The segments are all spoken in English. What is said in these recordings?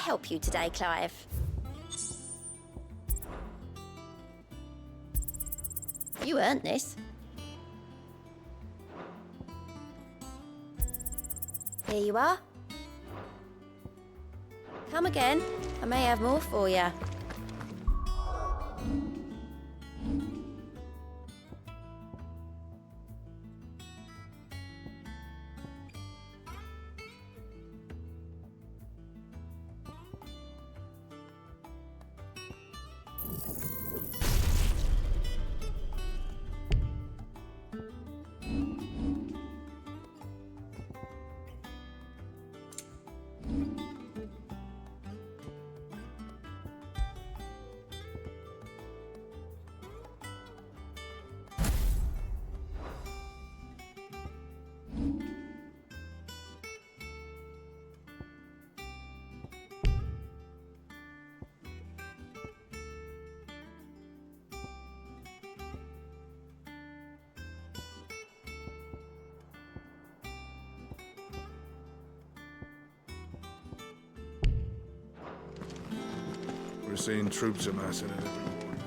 help you today, Clive? You earned this. Here you are. Come again. I may have more for you. We're seeing troops amassing at every morning.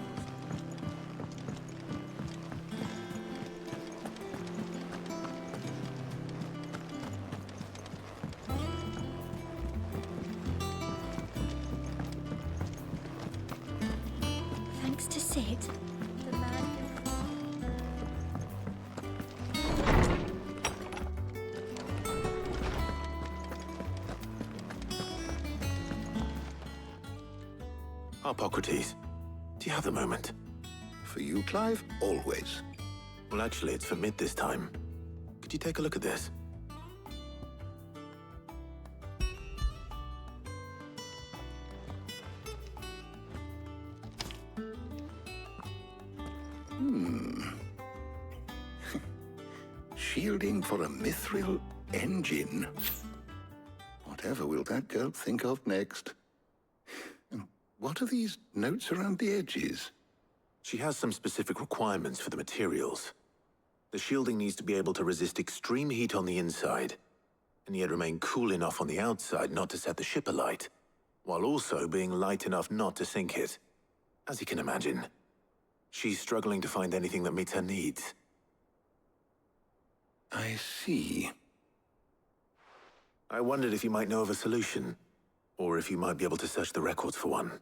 Thanks to Sid, the man. Hippocrates, do you have the moment? For you, Clive? Always. Well, actually, it's for mid this time. Could you take a look at this? Shielding for a mithril engine. Whatever will that girl think of next? And what are these notes around the edges? She has some specific requirements for the materials. The shielding needs to be able to resist extreme heat on the inside, and yet remain cool enough on the outside not to set the ship alight, while also being light enough not to sink it. As you can imagine, she's struggling to find anything that meets her needs. I see. I wondered if you might know of a solution, or if you might be able to search the records for one.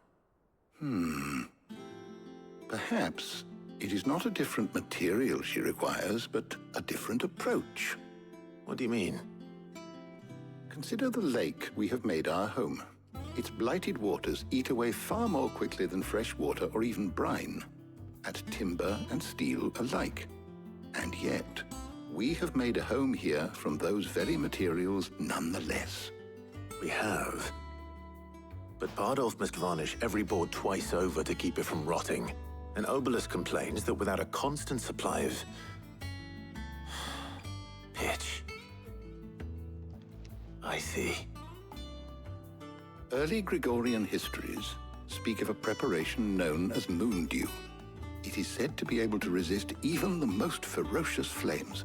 Perhaps it is not a different material she requires, but a different approach. What do you mean? Consider the lake we have made our home. Its blighted waters eat away far more quickly than fresh water or even brine, at timber and steel alike. And yet, we have made a home here from those very materials nonetheless. We have. But Bardolph must varnish every board twice over to keep it from rotting. And Obelisk complains that without a constant supply of pitch. I see. Early Gregorian histories speak of a preparation known as moon dew. It is said to be able to resist even the most ferocious flames.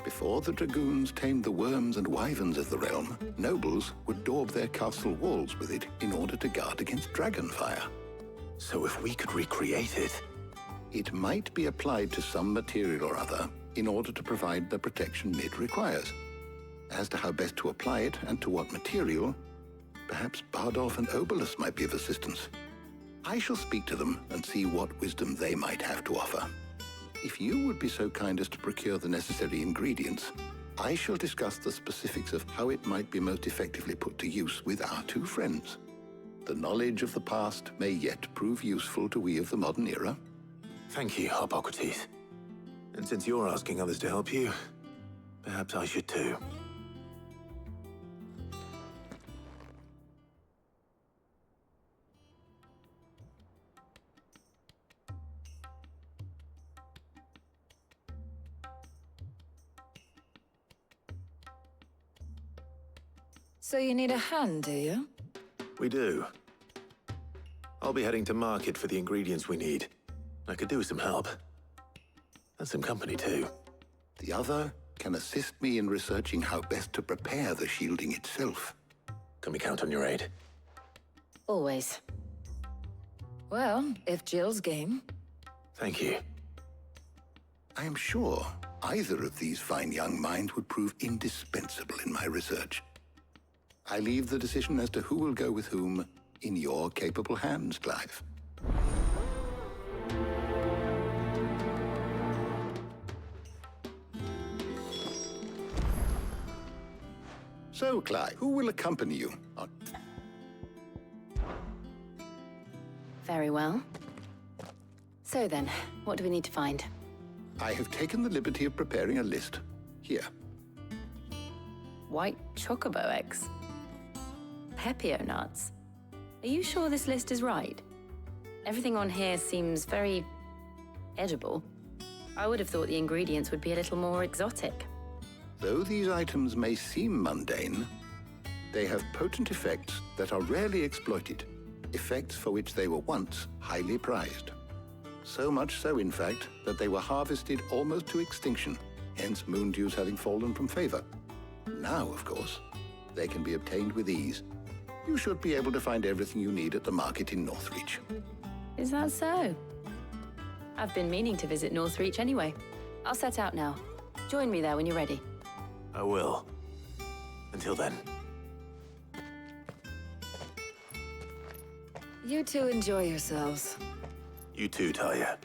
Before the dragoons tamed the worms and wyverns of the realm, nobles would daub their castle walls with it in order to guard against dragonfire. So if we could recreate it... It might be applied to some material or other in order to provide the protection Mid requires. As to how best to apply it and to what material, perhaps Bardolph and Obelisk might be of assistance. I shall speak to them and see what wisdom they might have to offer. If you would be so kind as to procure the necessary ingredients, I shall discuss the specifics of how it might be most effectively put to use with our two friends. The knowledge of the past may yet prove useful to we of the modern era. Thank you, Hippocrates. And since you're asking others to help you, perhaps I should too. So you need a hand, do you? We do. I'll be heading to market for the ingredients we need. I could do with some help. And some company, too. The other can assist me in researching how best to prepare the shielding itself. Can we count on your aid? Always. Well, if Jill's game. Thank you. I am sure either of these fine young minds would prove indispensable in my research. I leave the decision as to who will go with whom in your capable hands, Clive. So, Clive, who will accompany you? Very well. So then, what do we need to find? I have taken the liberty of preparing a list. Here. White chocobo eggs. Pepio nuts. Are you sure this list is right? Everything on here seems very edible. I would have thought the ingredients would be a little more exotic. Though these items may seem mundane, they have potent effects that are rarely exploited, effects for which they were once highly prized. So much so, in fact, that they were harvested almost to extinction, hence moon dews having fallen from favor. Now, of course, they can be obtained with ease. You should be able to find everything you need at the market in Northreach. Is that so? I've been meaning to visit Northreach anyway. I'll set out now. Join me there when you're ready. I will. Until then. You two enjoy yourselves. You too, Talia.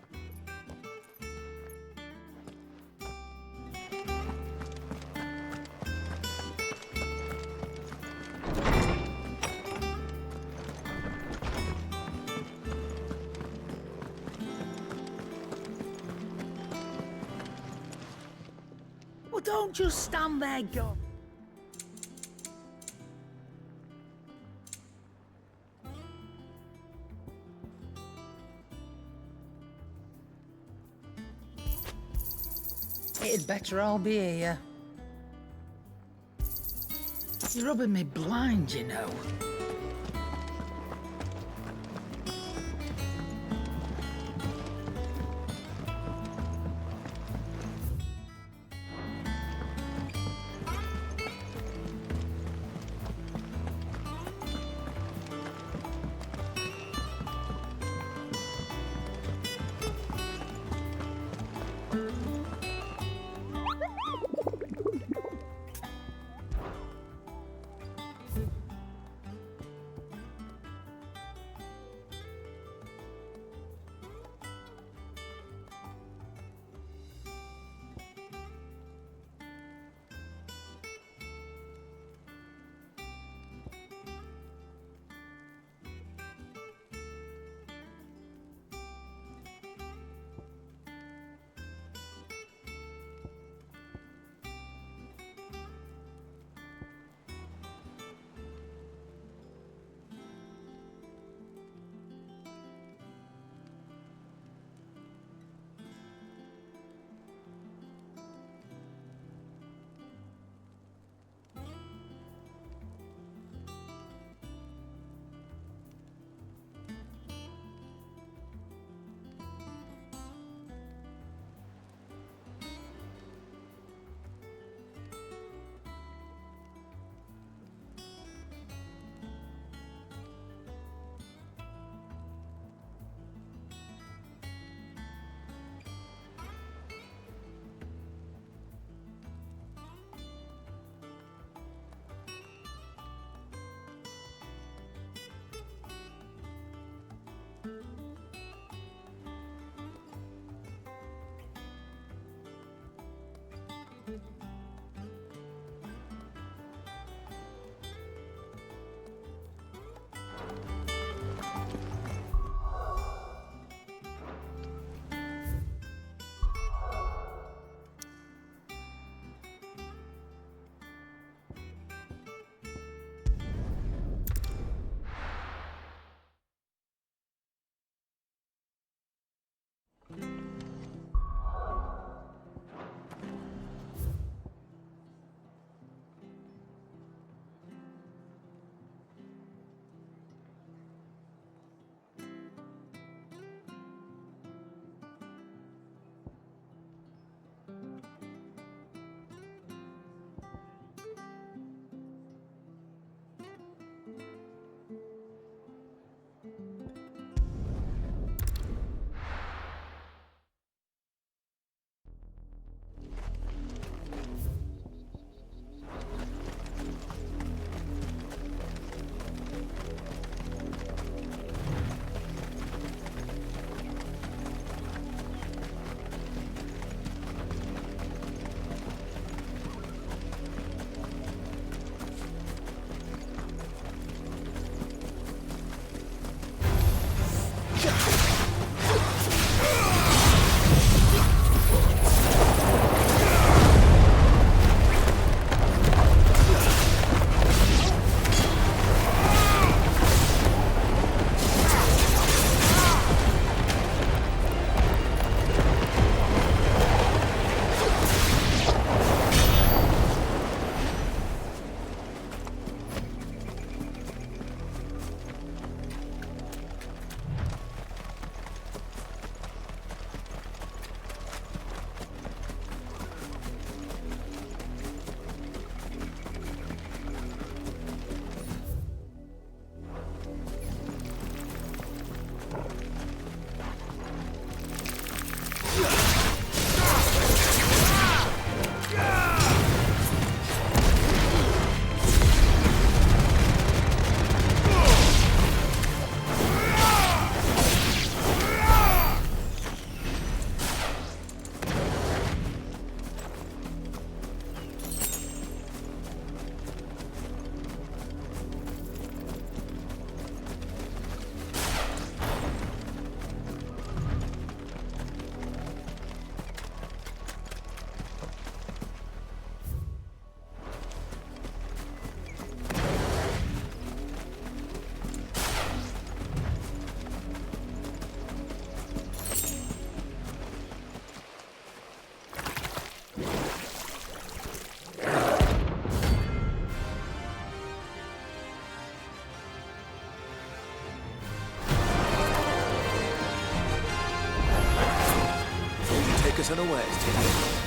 Well, don't just stand there, go. It'd better all be here. You're rubbing me blind, you know. us unawares, Tim.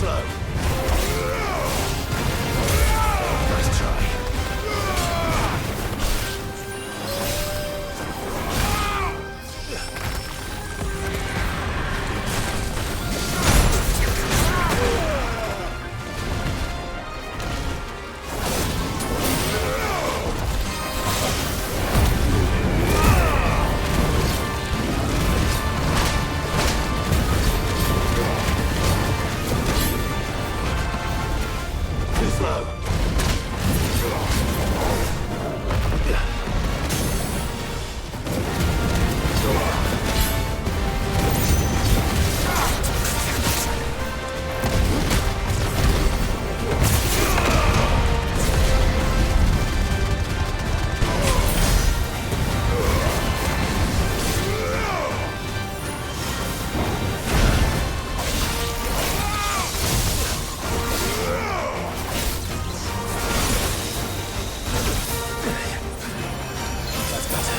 slow. Nice try. Too slow. That's better.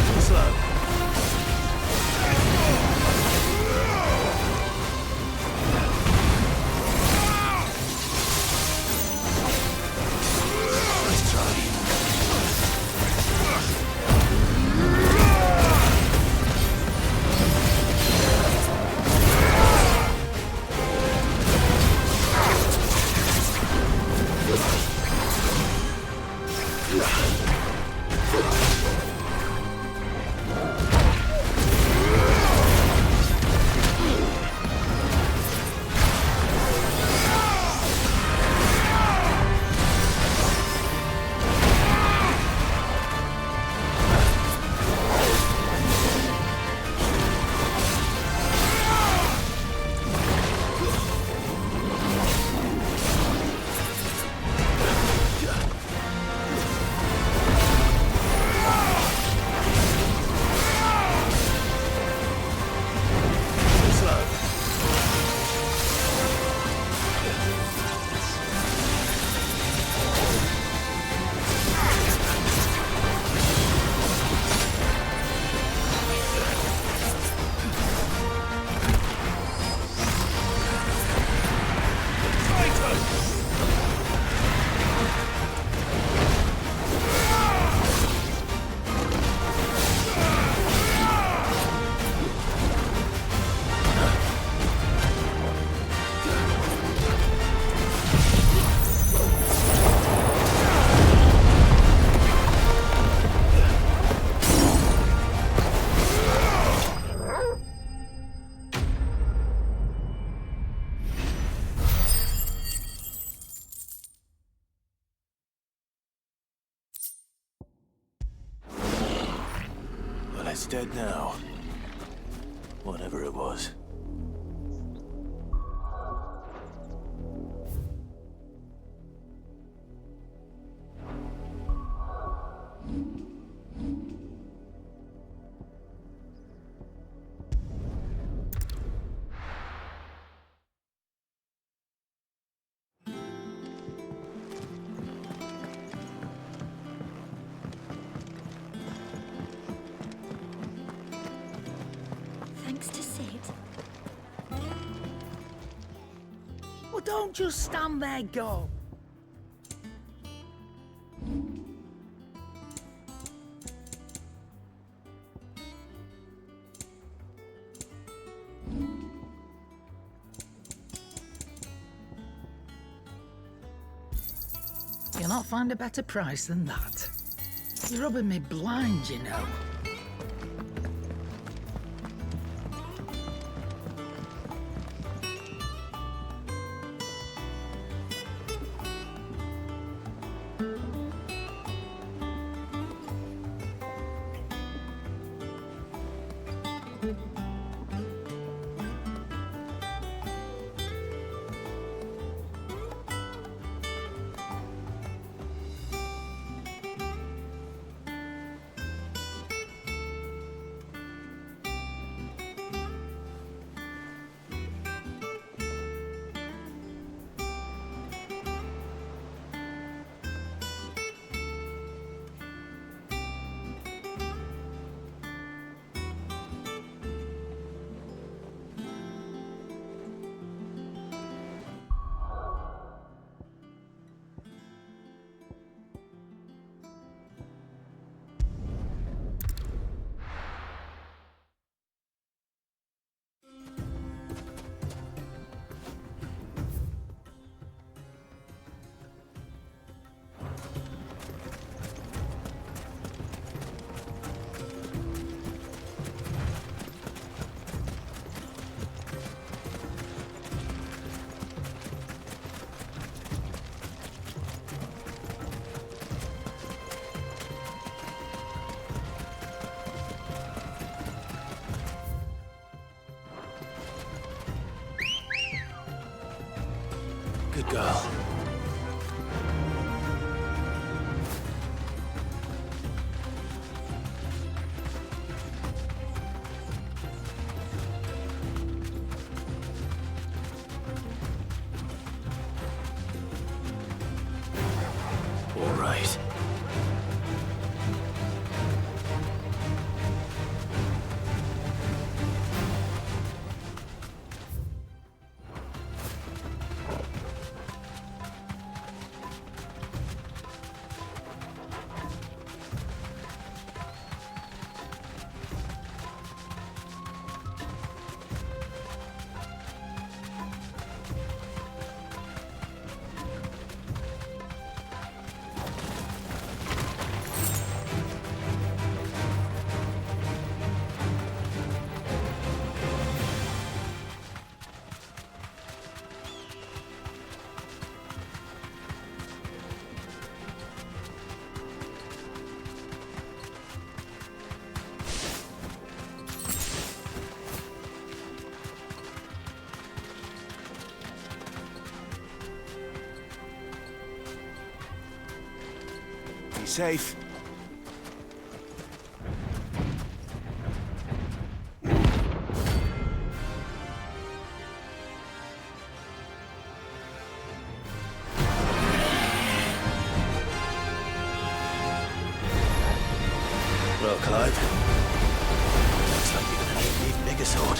Too slow. Too slow. Nice try. Too slow. Well, it's dead now. Whatever it was. Thanks to Sid. Well, don't just stand there, go. You'll not find a better price than that. You're rubbing me blind, you know. Good girl. All right. Be safe. Well, Clive, looks like you're gonna need an even bigger sword.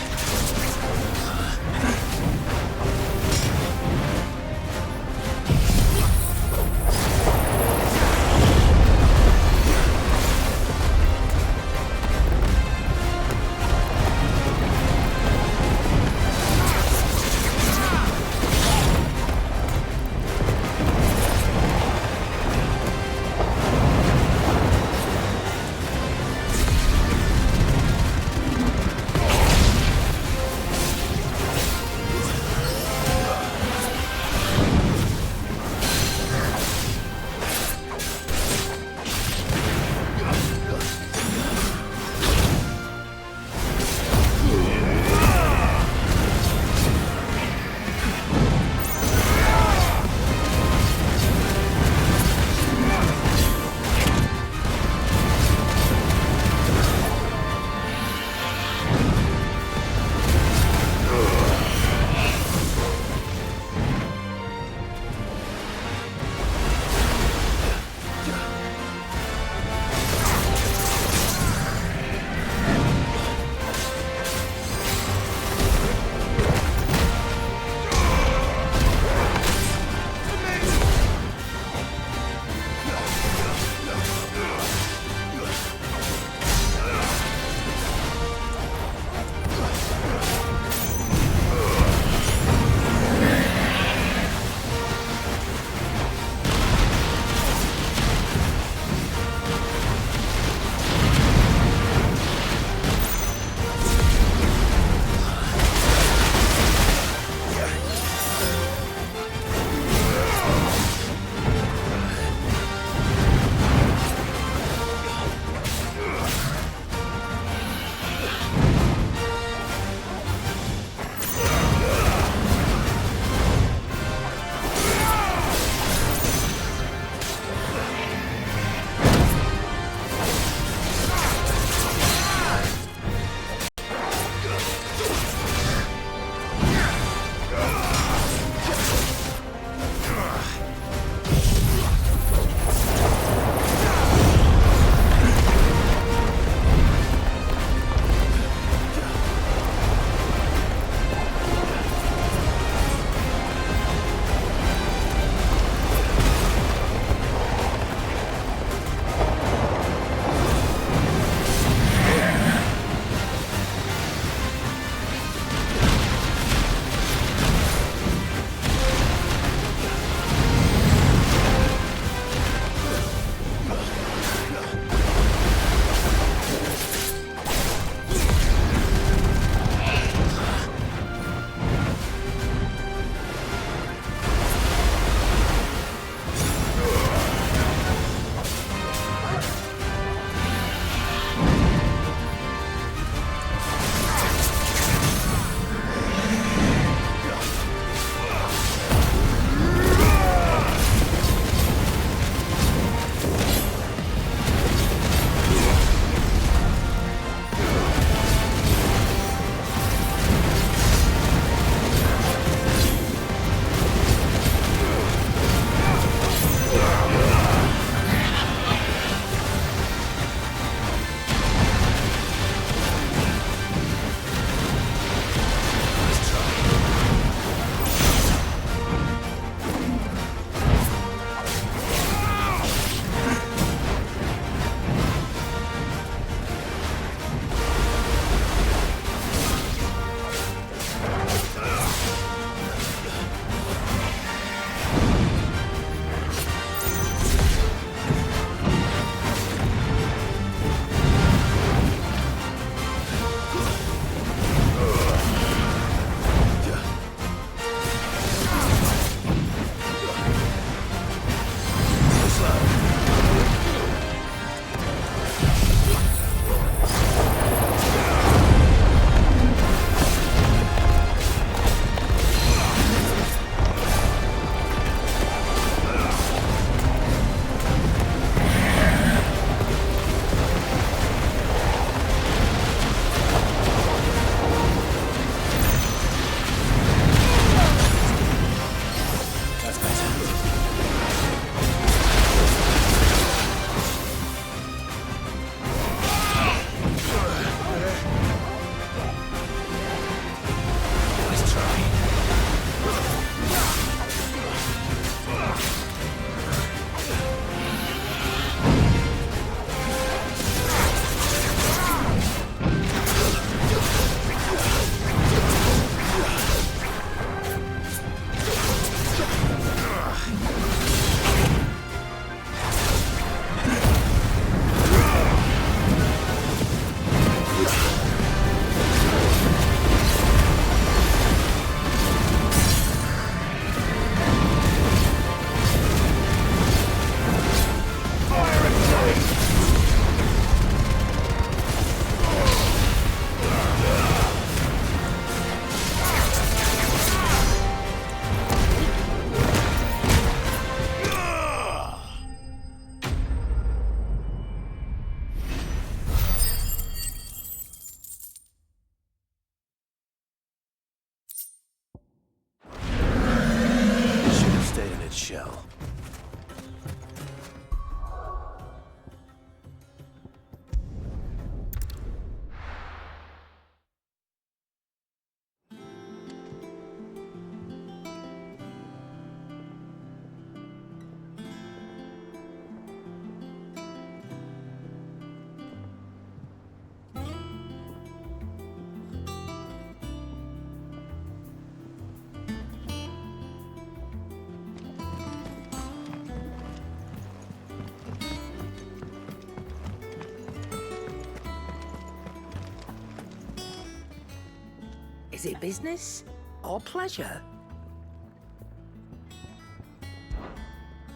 Is it business or pleasure?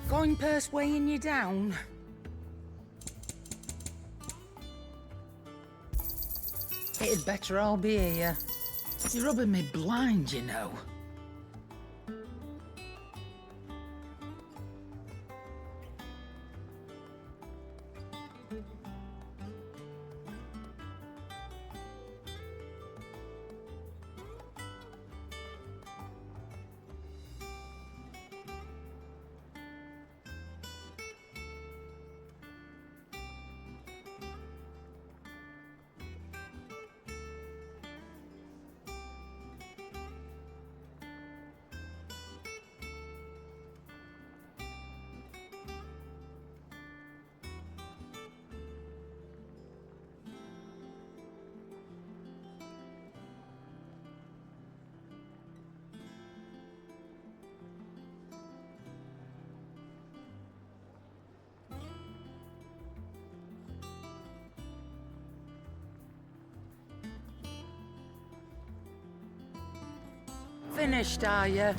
Coin purse weighing you down? It'd better all be here. You're rubbing me blind, you know. Finished, are you?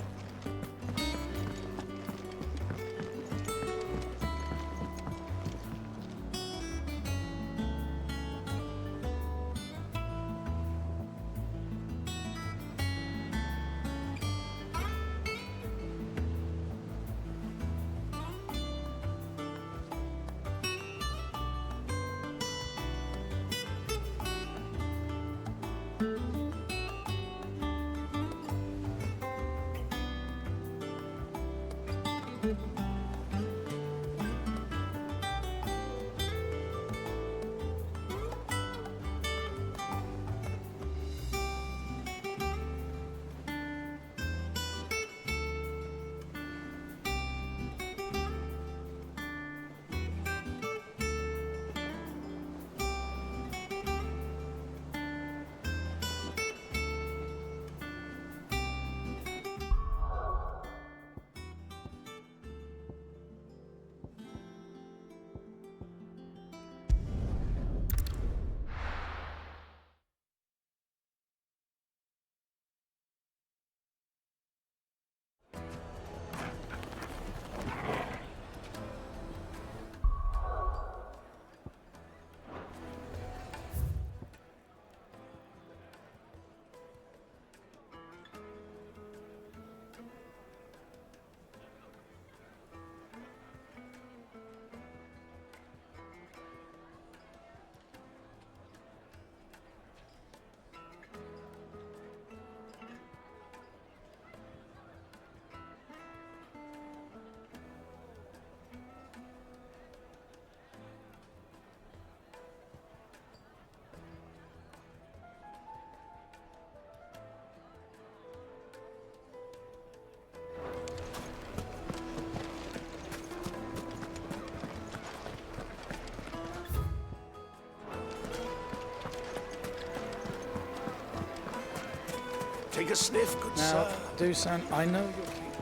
Take a sniff, good Now, sir. Dusan, I know you're...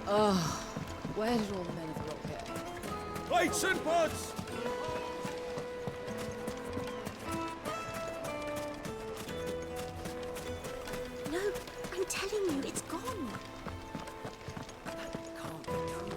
Oh, where did all the men of the rock go? Lights and pods! No, I'm telling you, it's gone. Can't be true.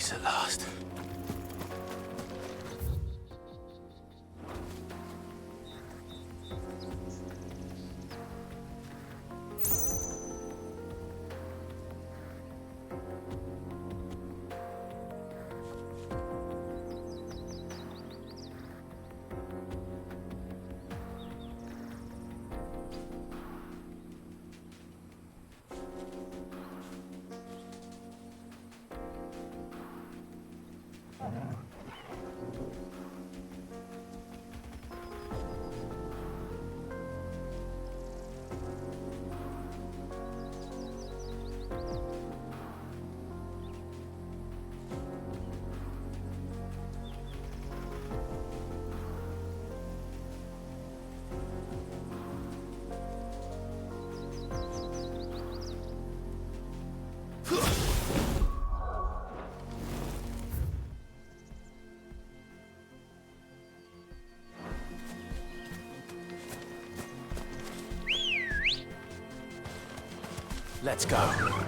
Peace at last. Let's go.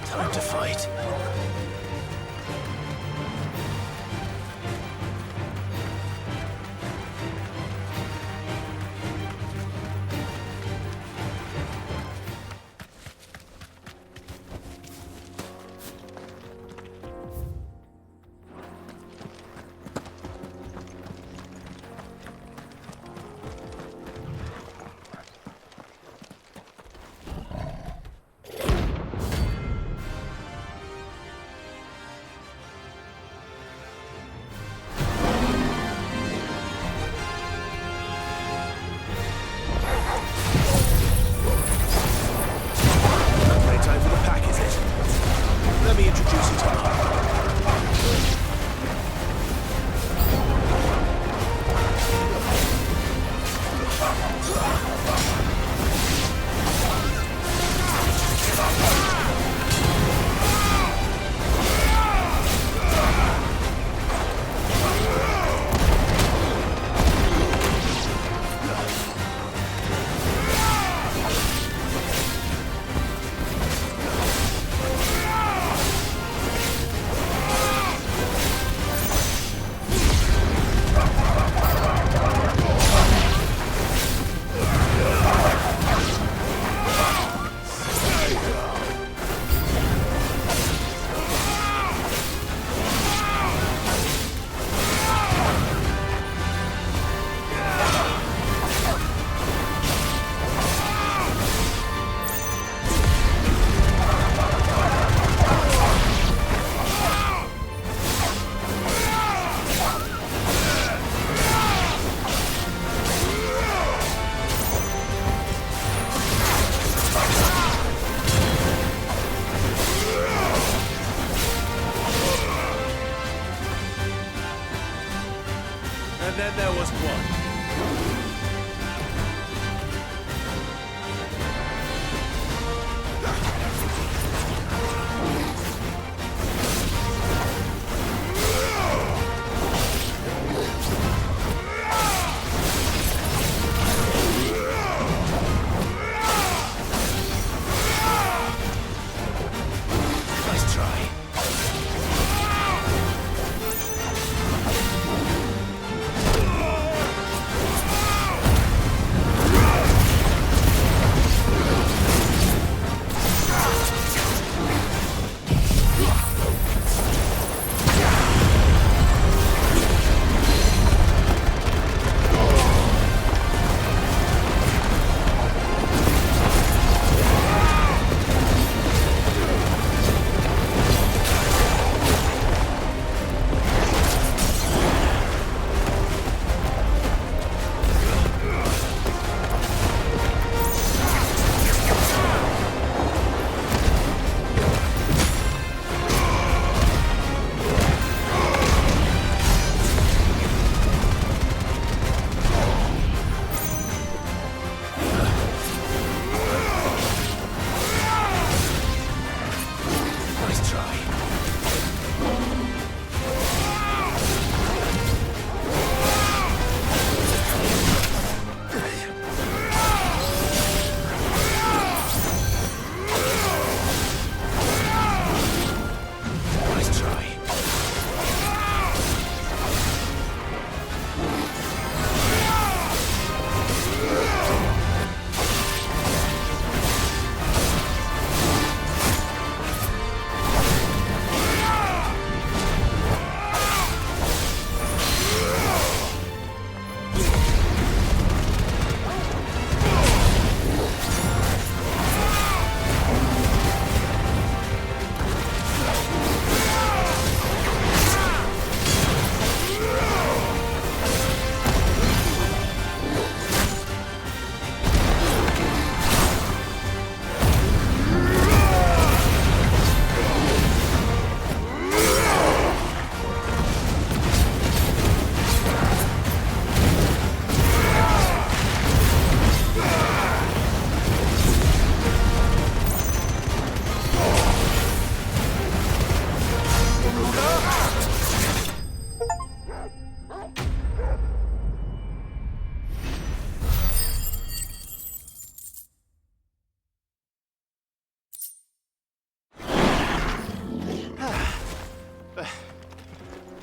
Time to fight. Let me introduce you to Mark.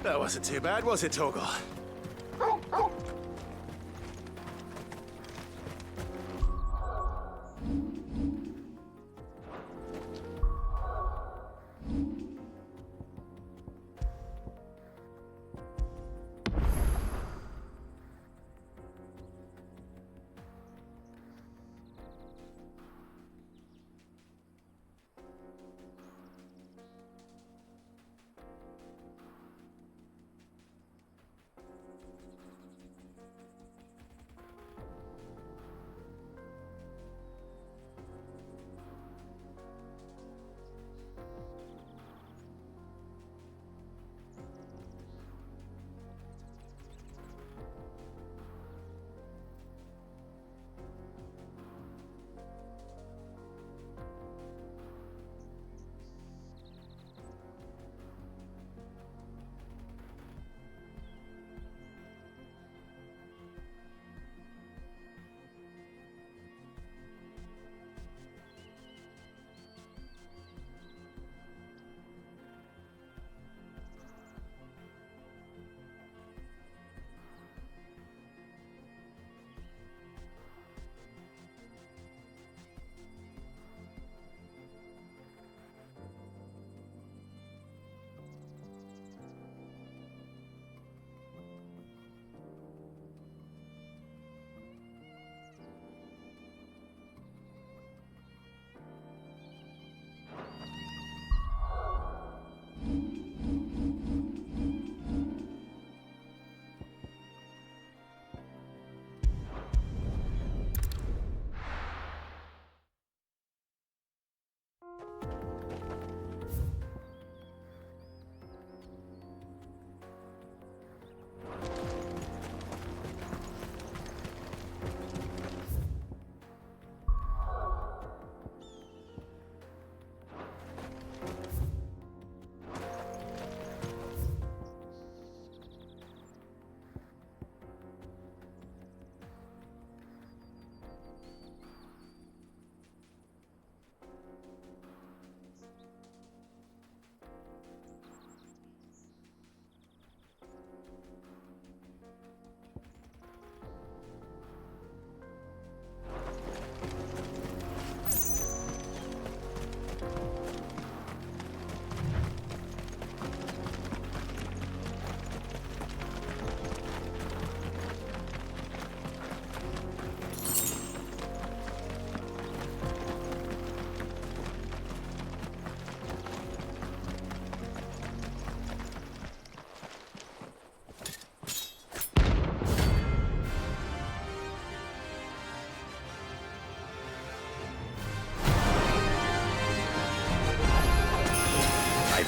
That wasn't too bad, was it, Torgal?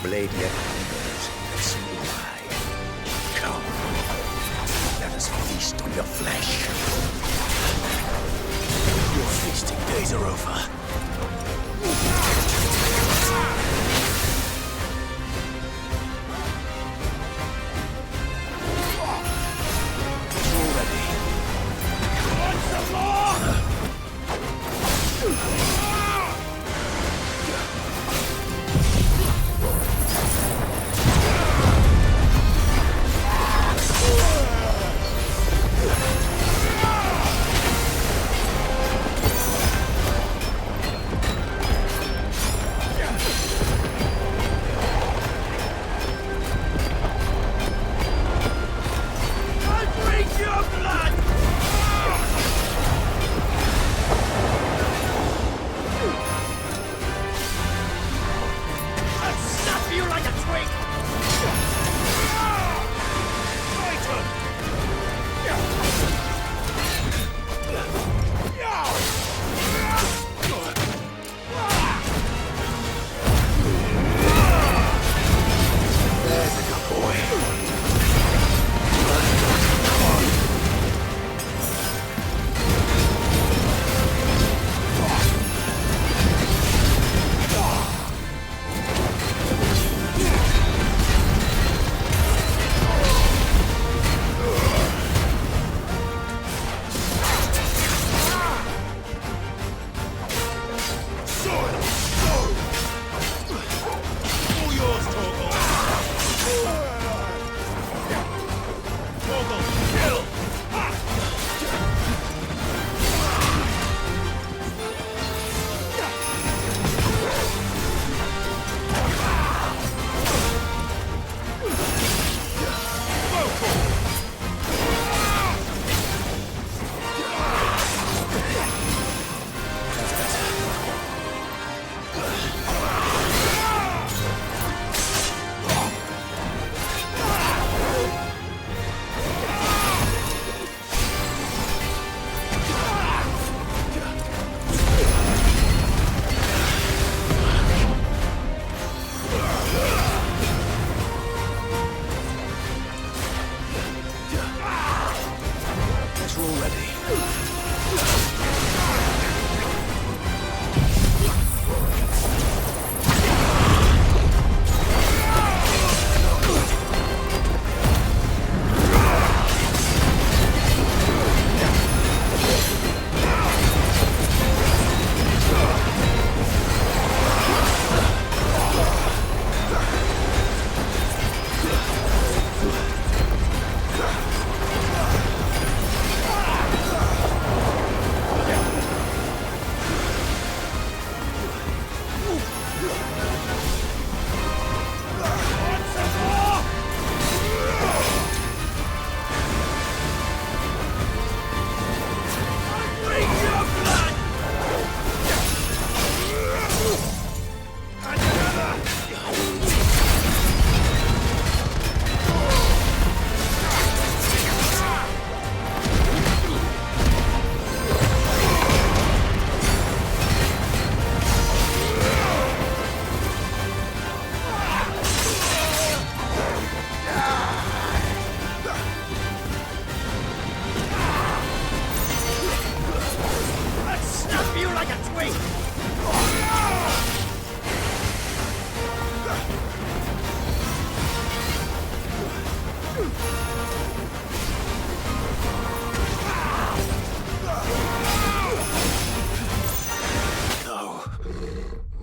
Blade yet lingers, and so do I. Come, let us feast on your flesh. Your feasting days are over. Nothing.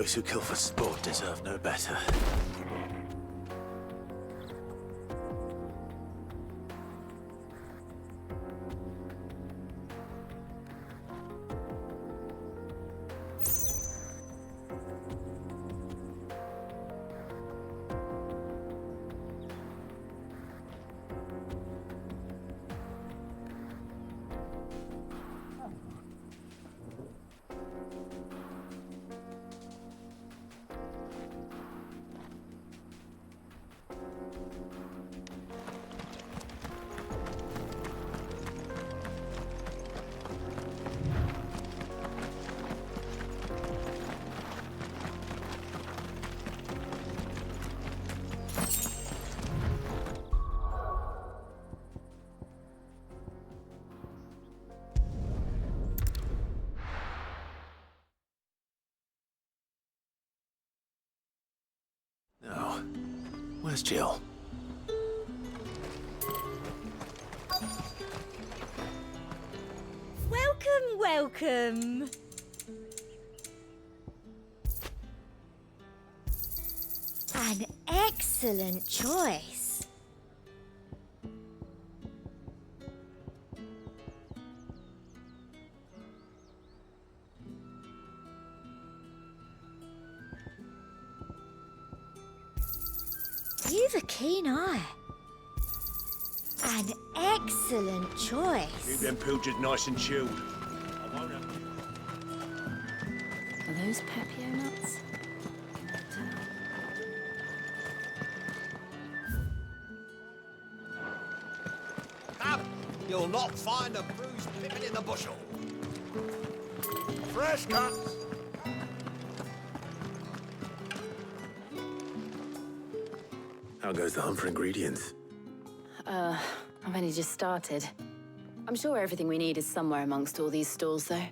Those who kill for sport deserve no better. Now, where's Jill? Welcome, welcome. An excellent choice. You've a keen eye. An excellent choice. Keep them pilchards nice and chilled. I won't have Are those Pepio nuts? Come! You'll not find a bruised pippin in the bushel. Fresh cuts! How goes the hunt for ingredients? I've only just started. I'm sure everything we need is somewhere amongst all these stalls, though.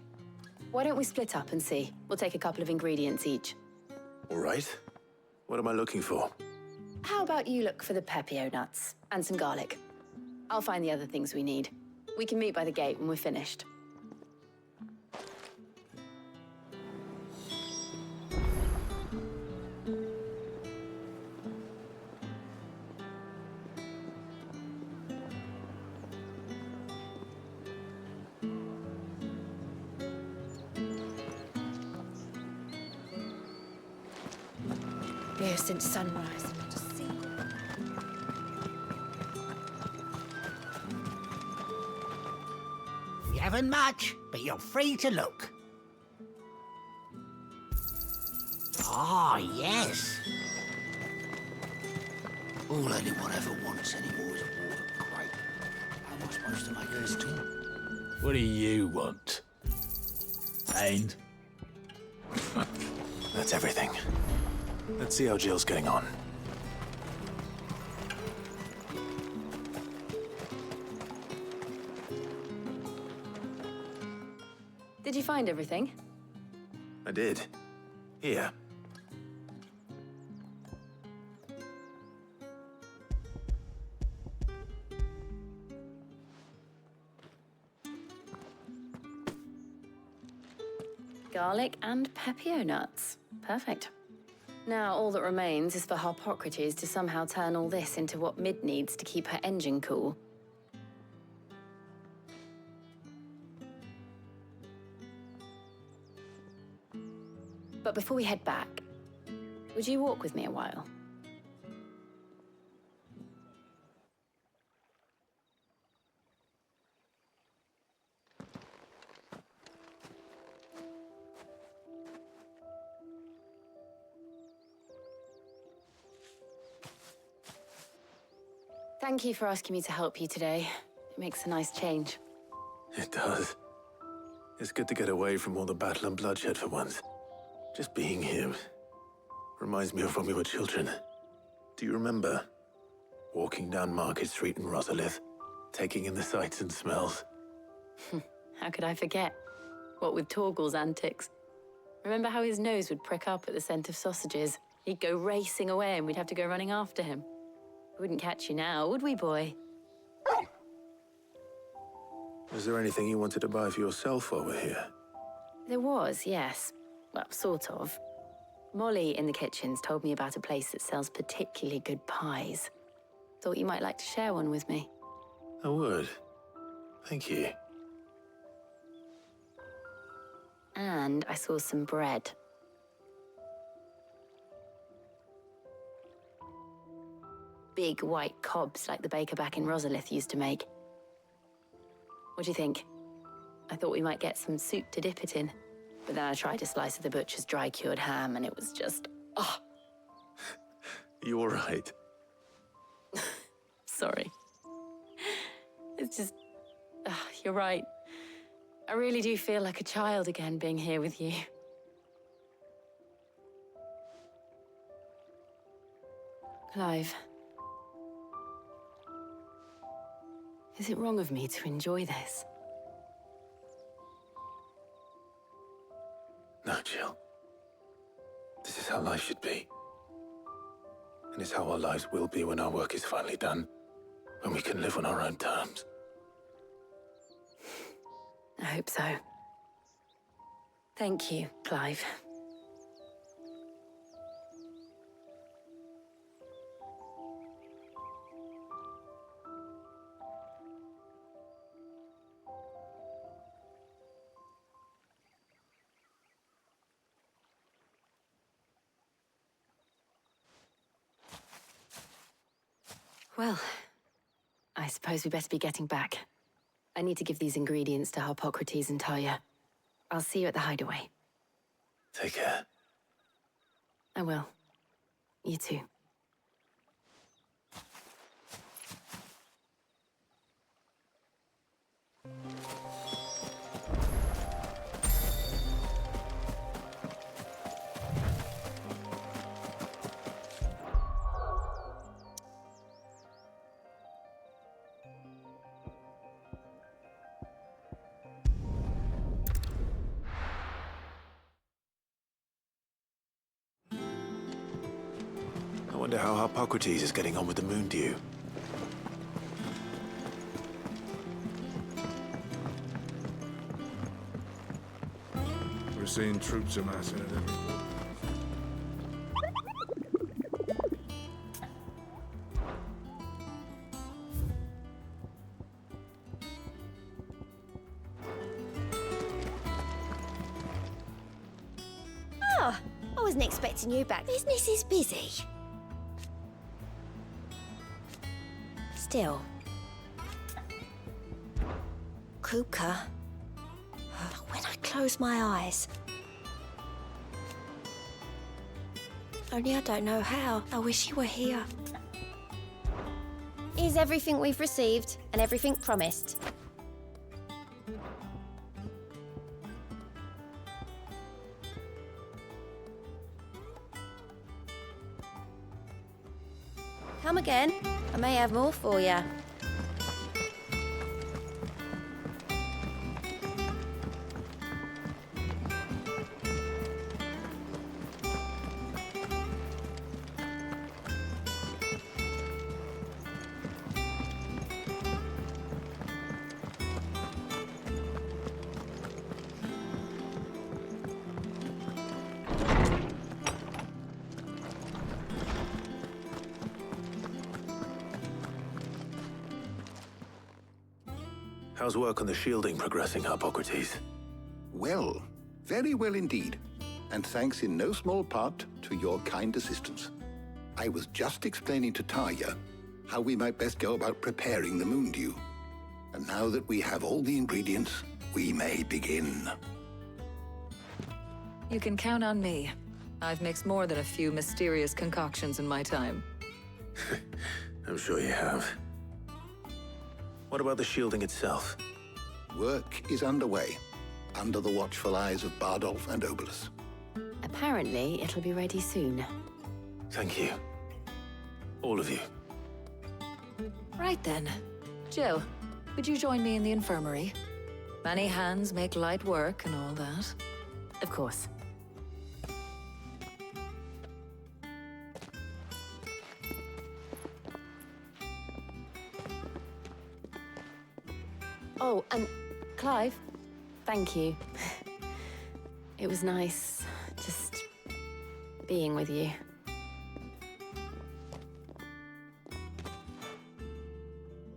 Why don't we split up and see? We'll take a couple of ingredients each. All right. What am I looking for? How about you look for the Pepio nuts and some garlic? I'll find the other things we need. We can meet by the gate when we're finished. Here since sunrise. Just see. You haven't much, but you're free to look. Ah, yes. All anyone ever wants anymore is a water crate. How am I supposed to make this talk? What do you want? Ain't? That's everything. Let's see how Jill's getting on. Did you find everything? I did. Here. Garlic and Pepio nuts. Perfect. Now, all that remains is for Harpocrates to somehow turn all this into what Mid needs to keep her engine cool. But before we head back, would you walk with me a while? Thank you for asking me to help you today. It makes a nice change. It does. It's good to get away from all the battle and bloodshed for once. Just being here reminds me of when we were children. Do you remember? Walking down Market Street in Rosalith, taking in the sights and smells. How could I forget? What with Torgal's antics. Remember how his nose would prick up at the scent of sausages? He'd go racing away and we'd have to go running after him. We wouldn't catch you now, would we, boy? Was there anything you wanted to buy for yourself while we're here? There was, yes. Well, sort of. Molly in the kitchen's told me about a place that sells particularly good pies. Thought you might like to share one with me. I would. Thank you. And I saw some bread. Big white cobs like the baker back in Rosalith used to make. What do you think? I thought we might get some soup to dip it in. But then I tried a slice of the butcher's dry-cured ham and it was just, oh. You all right? Sorry. It's just, you're right. I really do feel like a child again being here with you. Clive. Is it wrong of me to enjoy this? No, Jill. This is how life should be. And it's how our lives will be when our work is finally done. When we can live on our own terms. I hope so. Thank you, Clive. Well, I suppose we better be getting back. I need to give these ingredients to Harpocrates and Talia. I'll see you at the hideaway. Take care. I will. You too. I wonder how Harpocrates is getting on with the moon dew. We're seeing troops amassing at every point. Oh, I wasn't expecting you back. Business is busy. Still. Kuka. When I close my eyes. Only I don't know how. I wish you were here. Here's everything we've received and everything promised. Come again. I may have more for you. How's work on the shielding progressing, Harpocrates? Well, very well indeed. And thanks in no small part to your kind assistance. I was just explaining to Talia how we might best go about preparing the moon dew. And now that we have all the ingredients, we may begin. You can count on me. I've mixed more than a few mysterious concoctions in my time. I'm sure you have. What about the shielding itself? Work is underway, under the watchful eyes of Bardolph and Obolus. Apparently, it'll be ready soon. Thank you. All of you. Right then. Jill, would you join me in the infirmary? Many hands make light work and all that. Of course. Oh, and Clive, thank you. It was nice just being with you.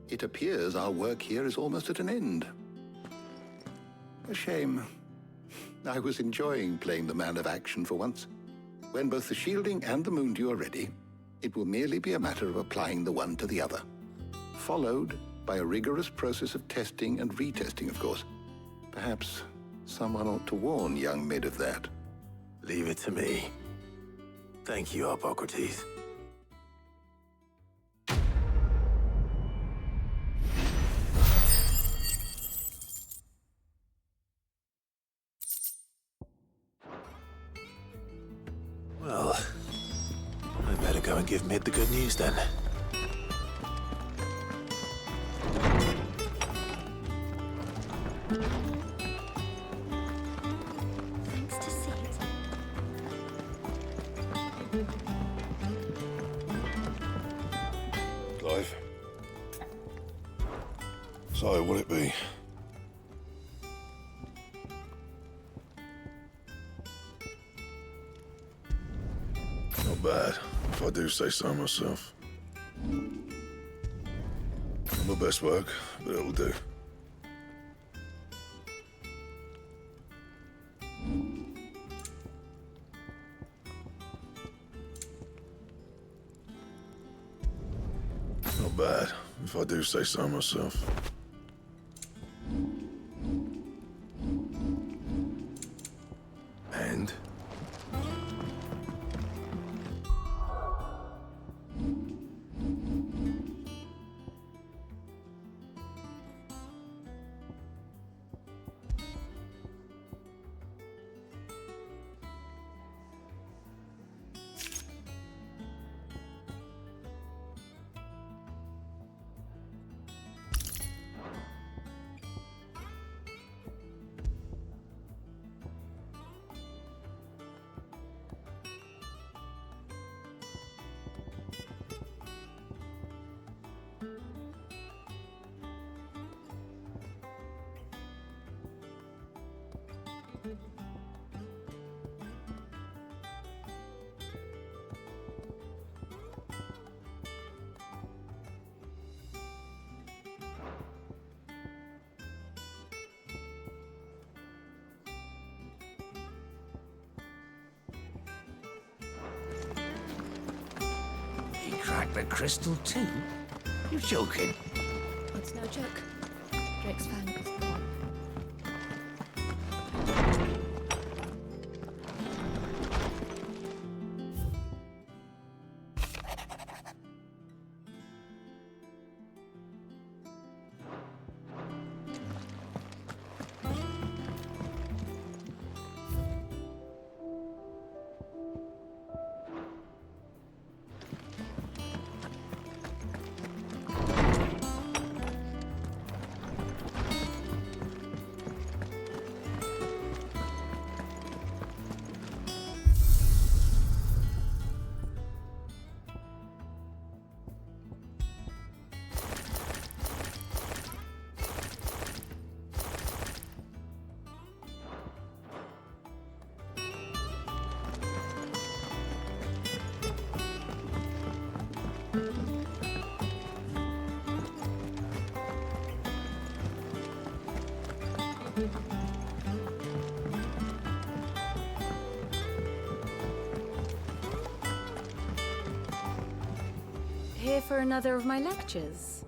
It appears our work here is almost at an end. A shame. I was enjoying playing the man of action for once. When both the shielding and the moondew are ready, it will merely be a matter of applying the one to the other, followed by a rigorous process of testing and retesting, of course. Perhaps someone ought to warn young Mid of that. Leave it to me. Thank you, Hippocrates. Well, I better go and give Mid the good news then. Thanks to Sid. Clive. So, will it be? Not bad, if I do say so myself. Not my best work, but it'll do. Not bad, if I do say so myself. And? He cracked the crystal too? You're joking. It's no joke. Drake's fang is gone. Here for another of my lectures?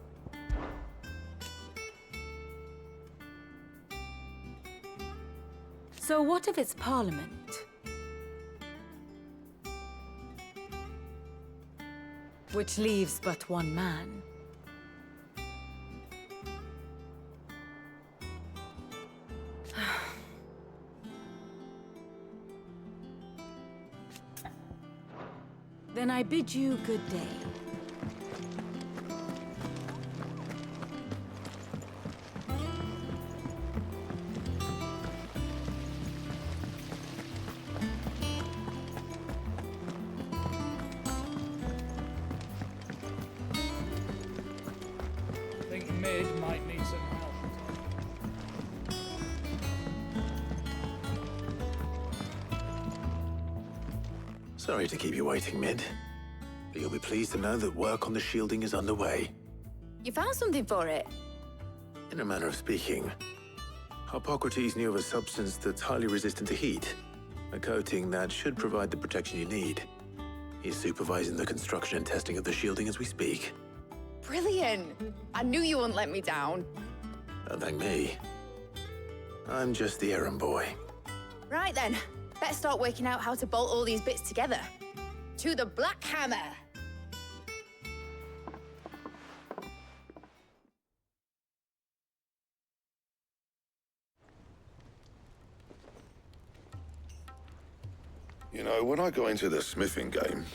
So what of its parliament? Which leaves but one man. Then I bid you good day. I think Mid might need some help. Sorry to keep you waiting, Mid. But you'll be pleased to know that work on the shielding is underway. You found something for it? In a manner of speaking, Hippocrates knew of a substance that's highly resistant to heat, a coating that should provide the protection you need. He's supervising the construction and testing of the shielding as we speak. Brilliant! I knew you wouldn't let me down. Don't thank me. I'm just the errand boy. Right then, better start working out how to bolt all these bits together. To the Black Hammer! You know, when I got into the smithing game,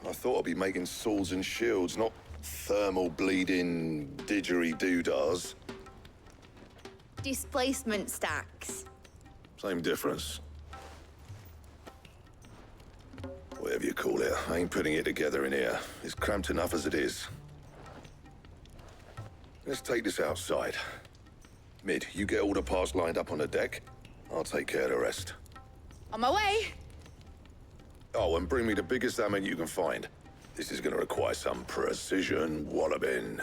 I thought I'd be making swords and shields, not thermal bleeding didgeridoo-dahs. Displacement stacks. Same difference. Whatever you call it, I ain't putting it together in here. It's cramped enough as it is. Let's take this outside. Mid, you get all the parts lined up on the deck. I'll take care of the rest. On my way! Oh, and bring me the biggest hammer you can find. This is gonna require some precision walloping.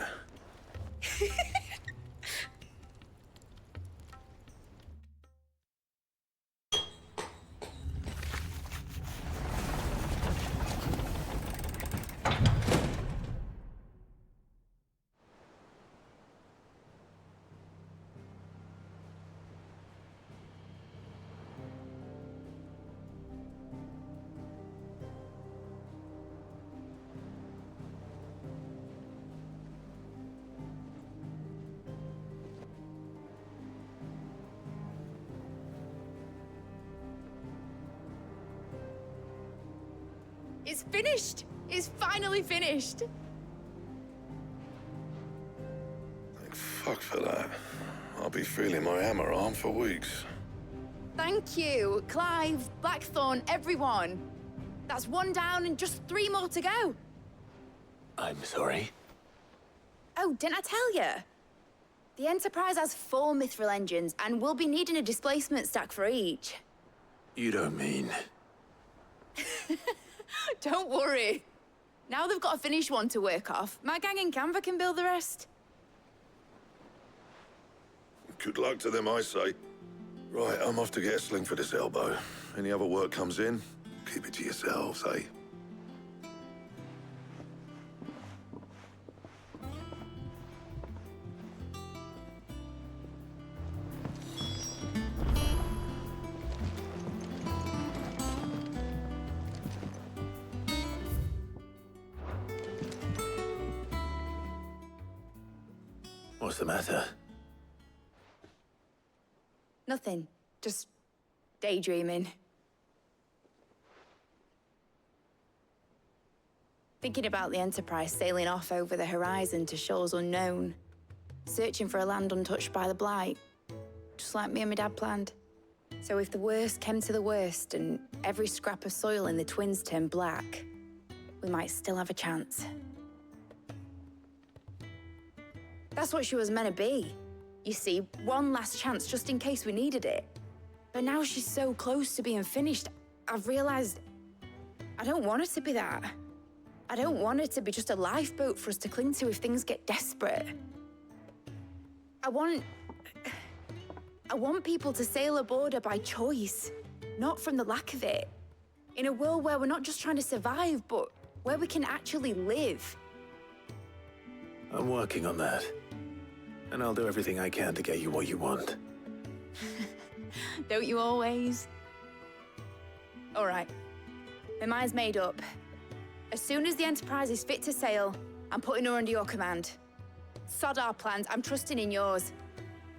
It's finished! It's finally finished! Thank fuck for that. I'll be feeling my hammer arm for weeks. Thank you, Clive, Blackthorn, everyone. That's one down and just 3 more to go. I'm sorry. Oh, didn't I tell you? The Enterprise has 4 mithril engines, and we'll be needing a displacement stack for each. You don't mean... Don't worry. Now they've got a finished one to work off. My gang in Canva can build the rest. Good luck to them, I say. Right, I'm off to get a sling for this elbow. Any other work comes in, keep it to yourselves, eh? What's the matter? Nothing. Just daydreaming. Thinking about the Enterprise sailing off over the horizon to shores unknown, searching for a land untouched by the Blight, just like me and my dad planned. So if the worst came to the worst and every scrap of soil in the Twins turned black, we might still have a chance. That's what she was meant to be. You see, one last chance just in case we needed it. But now she's so close to being finished, I've realized I don't want it to be that. I don't want it to be just a lifeboat for us to cling to if things get desperate. I want people to sail aboard her by choice, not from the lack of it. In a world where we're not just trying to survive, but where we can actually live. I'm working on that. And I'll do everything I can to get you what you want. Don't you always? All right. My mind's made up. As soon as the Enterprise is fit to sail, I'm putting her under your command. Sod our plans, I'm trusting in yours.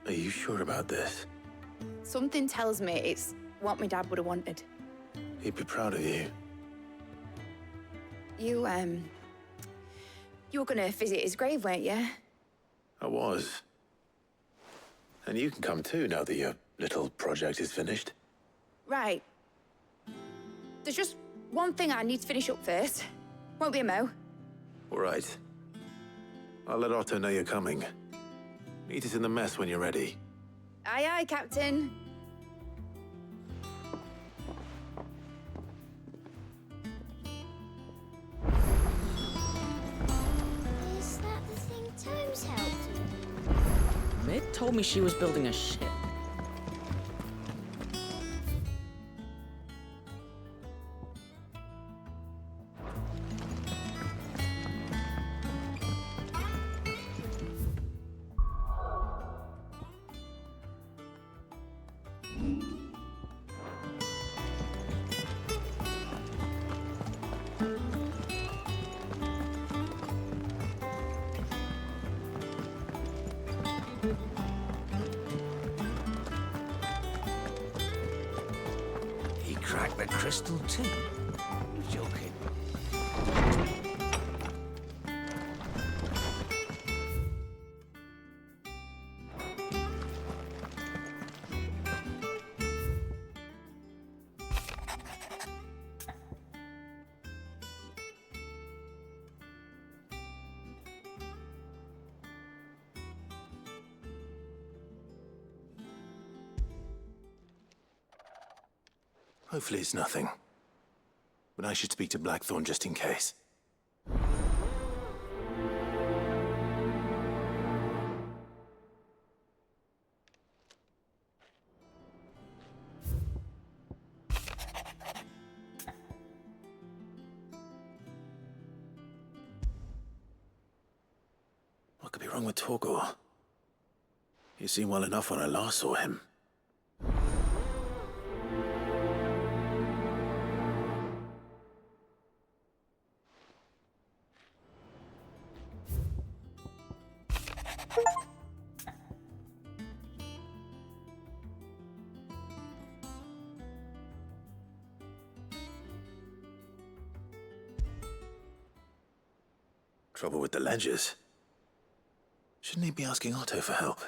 Are you sure about this? Something tells me it's what my dad would have wanted. He'd be proud of you. You were gonna visit his grave, weren't you? I was. And you can come too now that your little project is finished. Right. There's just one thing I need to finish up first. Won't be a mo. All right. I'll let Otto know you're coming. Meet us in the mess when you're ready. Aye, aye, Captain. told me she was building a ship. He cracked the crystal too? You're joking. Hopefully it's nothing. But I should speak to Blackthorn just in case. What could be wrong with Torgor? He seemed well enough when I last saw him. Trouble with the ledgers. Shouldn't he be asking Otto for help?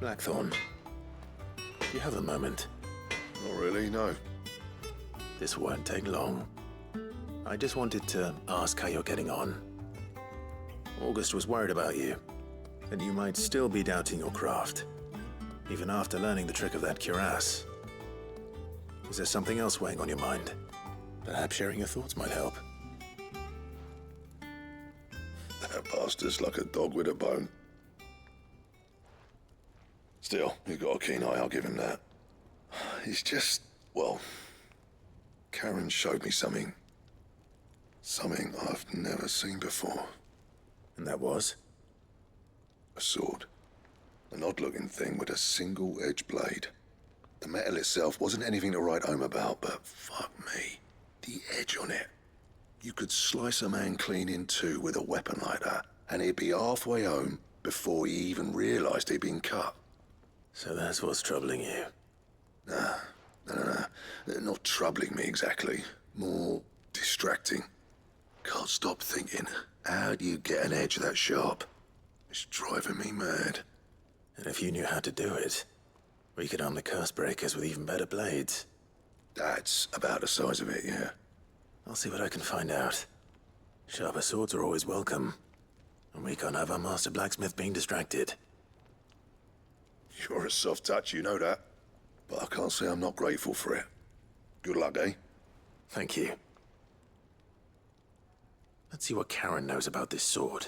Blackthorn, do you have a moment? Not really, no. This won't take long. I just wanted to ask how you're getting on. August was worried about you, that you might still be doubting your craft, even after learning the trick of that cuirass. Is there something else weighing on your mind? Perhaps sharing your thoughts might help. That bastard's like a dog with a bone. Still, he's got a keen eye, I'll give him that. He's just, well, Karen showed me something. Something I've never seen before. And that was? A sword. An odd-looking thing with a single-edged blade. The metal itself wasn't anything to write home about, but fuck me. The edge on it. You could slice a man clean in two with a weapon like that, and he'd be halfway home before he even realized he'd been cut. So that's what's troubling you? Nah. Not troubling me exactly. More distracting. Can't stop thinking, how do you get an edge that sharp? It's driving me mad. And if you knew how to do it, we could arm the curse breakers with even better blades. That's about the size of it, yeah. I'll see what I can find out. Sharper swords are always welcome. And we can't have our master blacksmith being distracted. You're a soft touch, you know that. But I can't say I'm not grateful for it. Good luck, eh? Thank you. Let's see what Karen knows about this sword.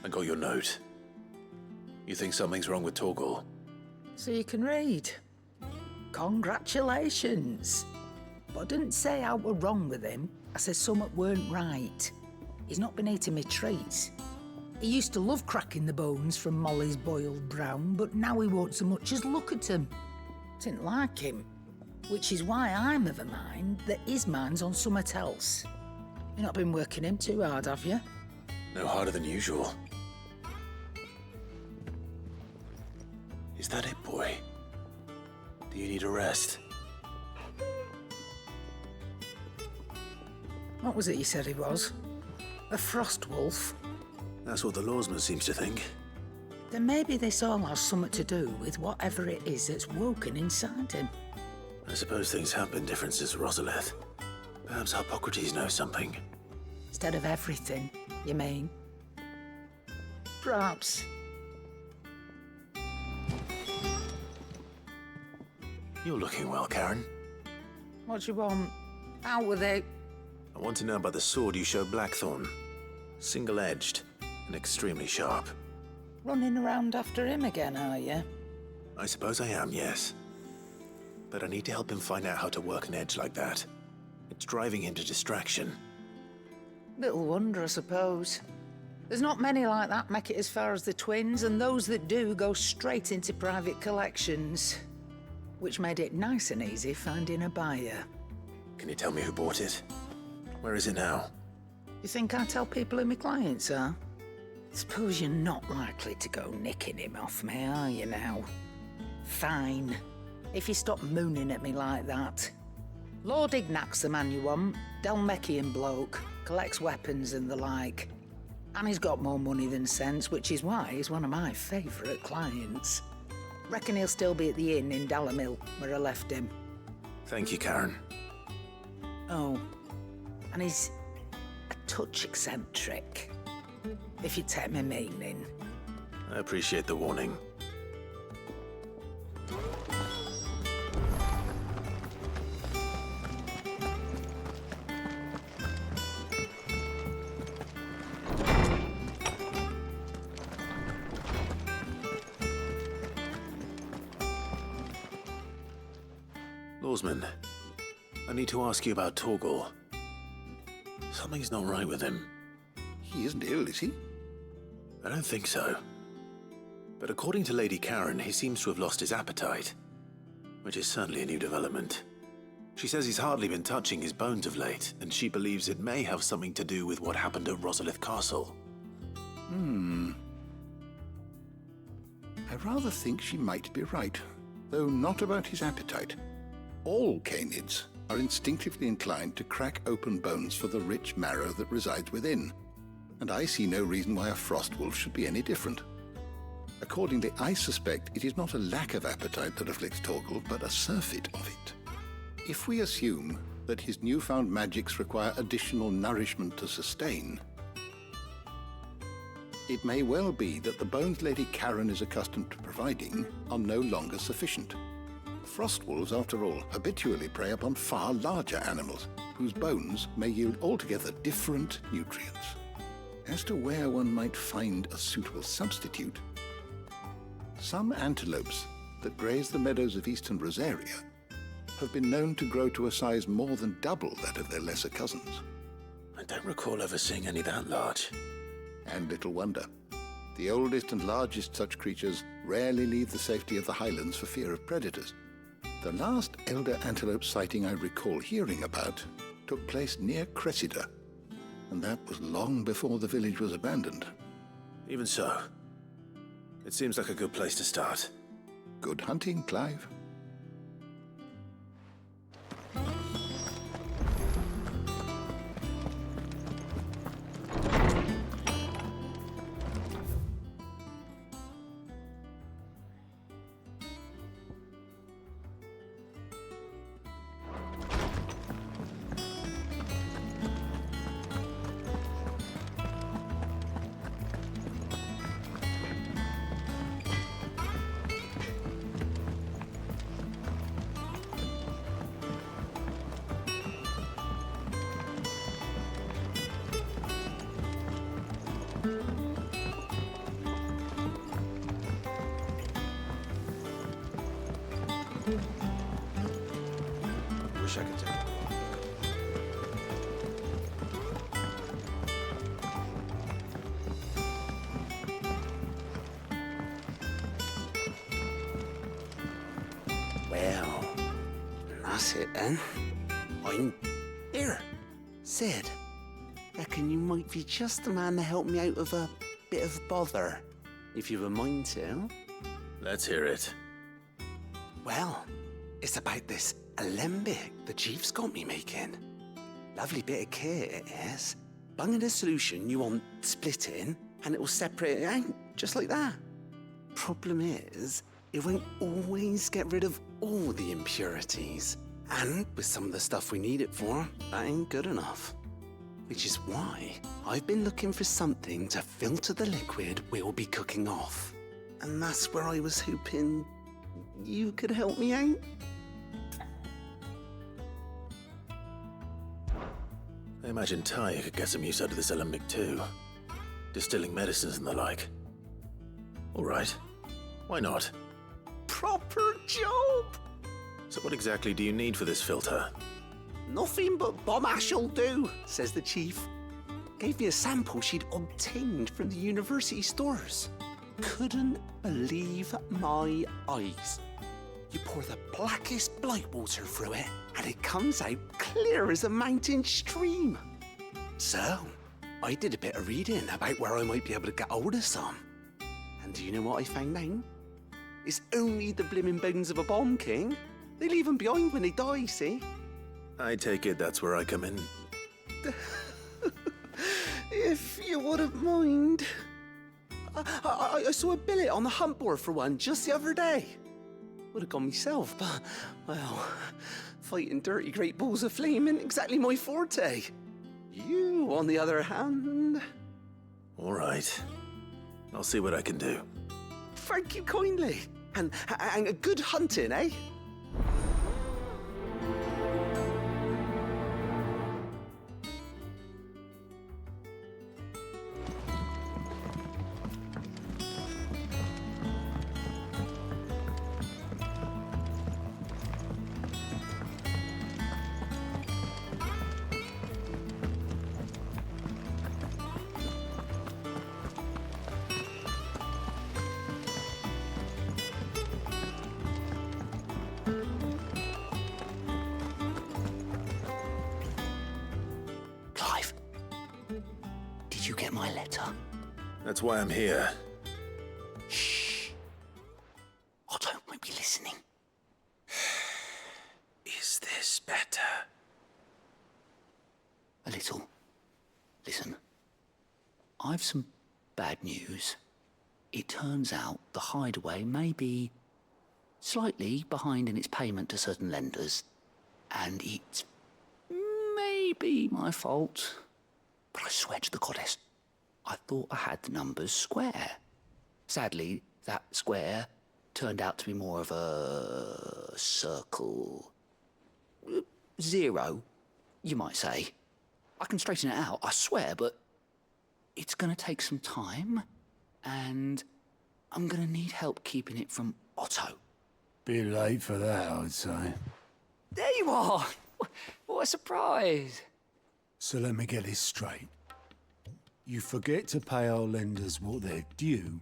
I got your note. You think something's wrong with Torgor? So you can read. Congratulations. But I didn't say how we're wrong with him. I said something weren't right. He's not been eating me treats. He used to love cracking the bones from Molly's boiled brown, but now he won't so much as look at them. Didn't like him. Which is why I'm of a mind that his mind's on something else. You've not been working him too hard, have you? No harder than usual. Is that it, boy? Do you need a rest? What was it you said he was? A frost wolf? That's what the lawsman seems to think. Then maybe this all has something to do with whatever it is that's woken inside him. I suppose things have been different since Rosalith. Perhaps Hippocrates knows something. Instead of everything, you mean? Perhaps. You're looking well, Karen. What do you want? Out with it. I want to know about the sword you showed Blackthorn. Single-edged and extremely sharp. Running around after him again, are you? I suppose I am, yes. But I need to help him find out how to work an edge like that. It's driving him to distraction. Little wonder, I suppose. There's not many like that make it as far as the twins, and those that do go straight into private collections. Which made it nice and easy finding a buyer. Can you tell me who bought it? Where is it now? You think I tell people who my clients are? Suppose you're not likely to go nicking him off me, are you now? Fine. If you stop mooning at me like that. Lord Ignac's the man you want. Dalmekian bloke. Collects weapons and the like. And he's got more money than sense, which is why he's one of my favourite clients. Reckon he'll still be at the inn in Dalamil, where I left him. Thank you, Karen. Oh, and he's a touch eccentric, if you take my meaning. I appreciate the warning. Lawsman, I need to ask you about Torgal. Something's not right with him. He isn't ill, is he? I don't think so. But according to Lady Karen, he seems to have lost his appetite, which is certainly a new development. She says he's hardly been touching his bones of late, and she believes it may have something to do with what happened at Rosalith Castle. I rather think she might be right, though not about his appetite. All canids are instinctively inclined to crack open bones for the rich marrow that resides within, and I see no reason why a frostwolf should be any different. Accordingly, I suspect it is not a lack of appetite that afflicts Torgal, but a surfeit of it. If we assume that his newfound magics require additional nourishment to sustain, it may well be that the bones Lady Karen is accustomed to providing are no longer sufficient. Frostwolves, after all, habitually prey upon far larger animals, whose bones may yield altogether different nutrients. As to where one might find a suitable substitute, some antelopes that graze the meadows of eastern Rosaria have been known to grow to a size more than double that of their lesser cousins. I don't recall ever seeing any that large. And little wonder. The oldest and largest such creatures rarely leave the safety of the highlands for fear of predators. The last elder antelope sighting I recall hearing about took place near Cressida, and that was long before the village was abandoned. Even so, it seems like a good place to start. Good hunting, Clive. Wish I could tell. Well, that's it then. I'm here. Sid, reckon you might be just the man to help me out of a bit of bother, if you've a mind to. Let's hear it. Well, it's about this alembic the chief's got me making. Lovely bit of kit it is. Bung in a solution you want splitting, and it'll separate it out, just like that. Problem is, it won't always get rid of all the impurities. And with some of the stuff we need it for, that ain't good enough. Which is why I've been looking for something to filter the liquid we'll be cooking off. And that's where I was hoping you could help me out. I imagine Ty could get some use out of this alembic too. Distilling medicines and the like. All right. Why not? Proper job! So what exactly do you need for this filter? Nothing but bomb ash'll do, says the chief. Gave me a sample she'd obtained from the university stores. Couldn't believe my eyes. You pour the blackest blight water through it, and it comes out clear as a mountain stream. So, I did a bit of reading about where I might be able to get hold of some. And do you know what I found out? It's only the blimmin' bones of a bomb king. They leave them behind when they die, see? I take it that's where I come in. If you wouldn't mind. I saw a billet on the hunt board for one just the other day. Would have gone myself, but, well, fighting dirty great balls of flame isn't exactly my forte. You, on the other hand... All right. I'll see what I can do. Thank you kindly. And good hunting, eh? Clive, did you get my letter? That's why I'm here. Shh. Otto might be listening. Is this better? A little. Listen, I've some bad news. It turns out the hideaway may be slightly behind in its payment to certain lenders, and it's maybe my fault. But I swear to the goddess, I thought I had the numbers square. Sadly, that square turned out to be more of a circle. Zero, you might say. I can straighten it out, I swear, but it's gonna take some time, and I'm gonna need help keeping it from Otto. Bit late for that, I'd say. There you are! What a surprise! So let me get this straight. You forget to pay our lenders what they're due,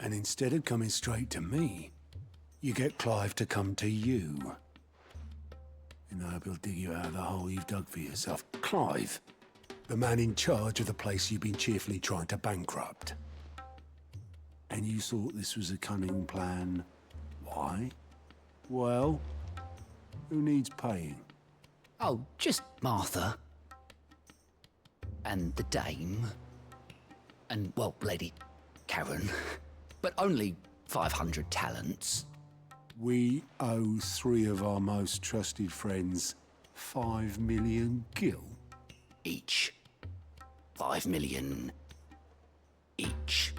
and instead of coming straight to me, you get Clive to come to you. And I hope he'll dig you out of the hole you've dug for yourself. Clive, the man in charge of the place you've been cheerfully trying to bankrupt. And you thought this was a cunning plan. Why? Well, who needs paying? Oh, just Martha. And the dame. And, well, Lady Karen. But only 500 talents. We owe 3 of our most trusted friends 5 million gil. Each. 5 million each.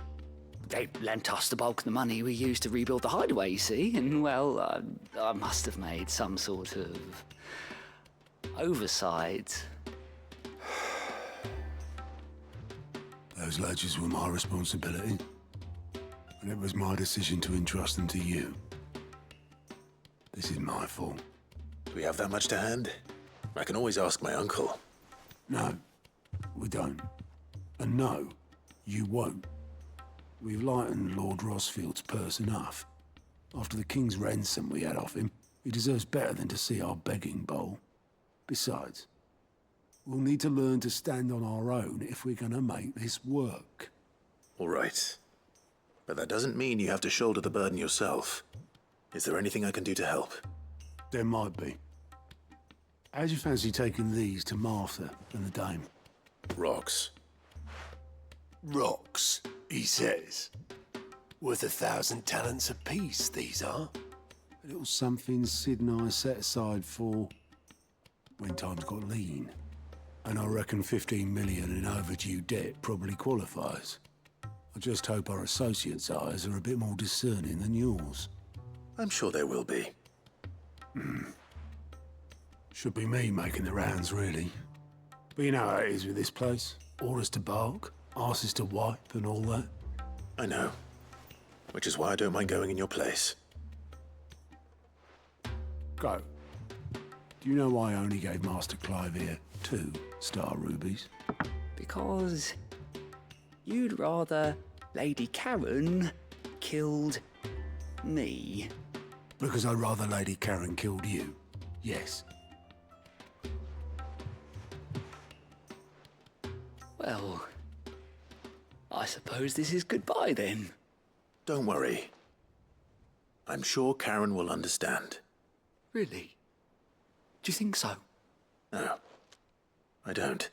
They lent us the bulk of the money we used to rebuild the hideaway, you see, and, well, I must have made some sort of oversight. Those ledgers were my responsibility, and it was my decision to entrust them to you. This is my fault. Do we have that much to hand? I can always ask my uncle. No, we don't. And no, you won't. We've lightened Lord Rosfield's purse enough. After the king's ransom we had off him, he deserves better than to see our begging bowl. Besides, we'll need to learn to stand on our own if we're gonna make this work. All right. But that doesn't mean you have to shoulder the burden yourself. Is there anything I can do to help? There might be. How'd you fancy taking these to Martha and the dame? Rocks. Rocks, he says. Worth 1,000 talents apiece, these are. A little something Sid and I set aside for when times got lean. And I reckon 15 million in overdue debt probably qualifies. I just hope our associates' eyes are a bit more discerning than yours. I'm sure there will be. Should be me making the rounds, really. But you know how it is with this place. Orders to bark, arses to wipe, and all that. I know. Which is why I don't mind going in your place. Go. Do you know why I only gave Master Clive here 2 star rubies? Because you'd rather Lady Karen killed me. Because I'd rather Lady Karen killed you. Yes. Well, I suppose this is goodbye then. Don't worry. I'm sure Karen will understand. Really? Do you think so? No, I don't.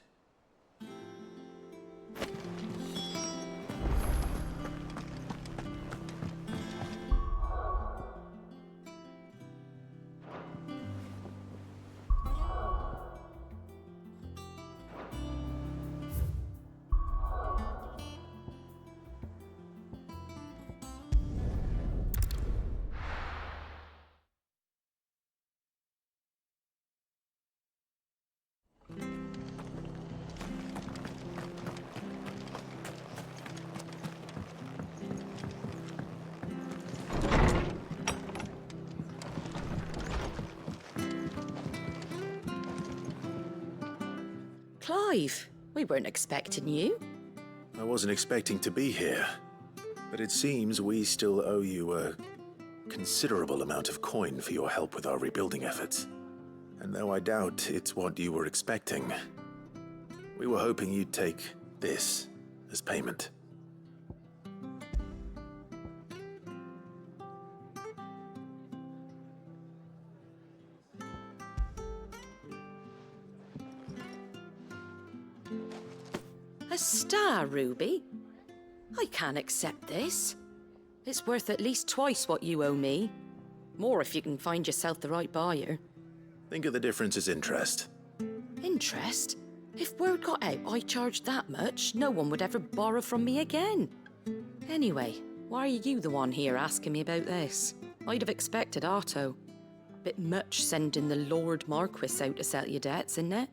Clive, we weren't expecting you. I wasn't expecting to be here, but it seems we still owe you a considerable amount of coin for your help with our rebuilding efforts. And though I doubt it's what you were expecting, we were hoping you'd take this as payment. A star ruby? I can't accept this. It's worth at least twice what you owe me. More if you can find yourself the right buyer. Think of the difference as interest. Interest? If word got out I charged that much, no one would ever borrow from me again. Anyway, why are you the one here asking me about this? I'd have expected Otto. Bit much sending the Lord Marquis out to settle your debts, isn't it?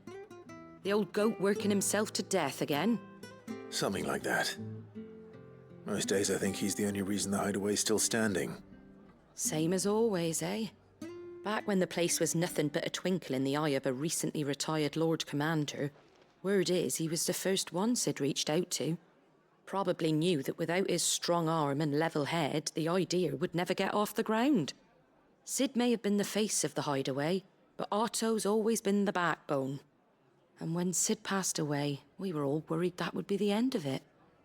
The old goat working himself to death again. Something like that. Most days I think he's the only reason the hideaway's still standing. Same as always, eh? Back when the place was nothing but a twinkle in the eye of a recently retired Lord Commander, word is he was the first one Sid reached out to. Probably knew that without his strong arm and level head, the idea would never get off the ground. Sid may have been the face of the hideaway, but Otto's always been the backbone. And when Sid passed away, we were all worried that would be the end of it.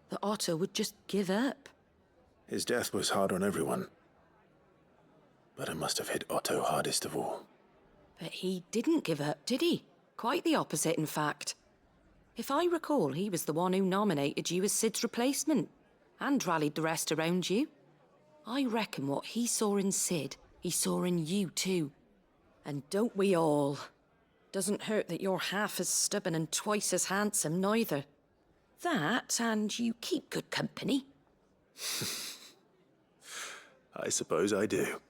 That Otto would just give up. His death was hard on everyone. But it must have hit Otto hardest of all. But he didn't give up, did he? Quite the opposite, in fact. If I recall, he was the one who nominated you as Sid's replacement, and rallied the rest around you. I reckon what he saw in Sid, he saw in you too. And don't we all? Doesn't hurt that you're half as stubborn and twice as handsome, neither. That, and you keep good company. I suppose I do.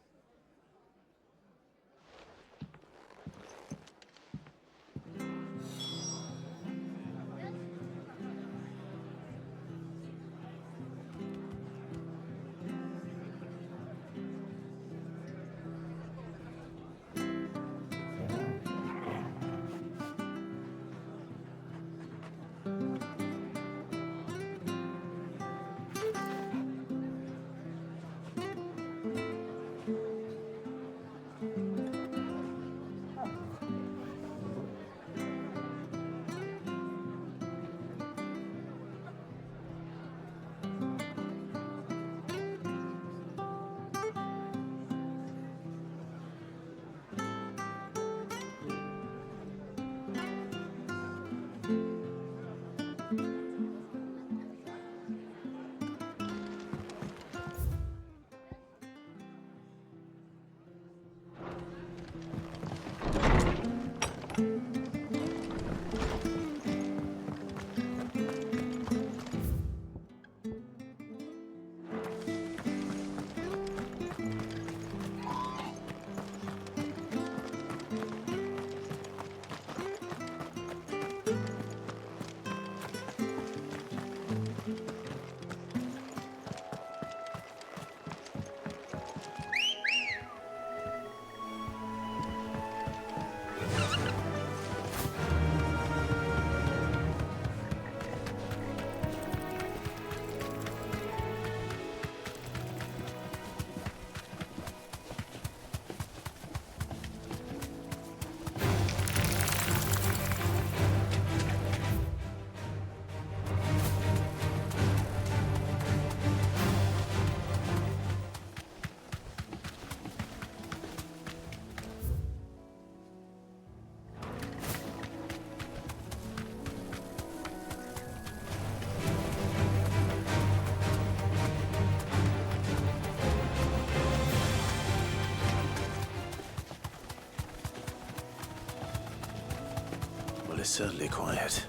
certainly quiet.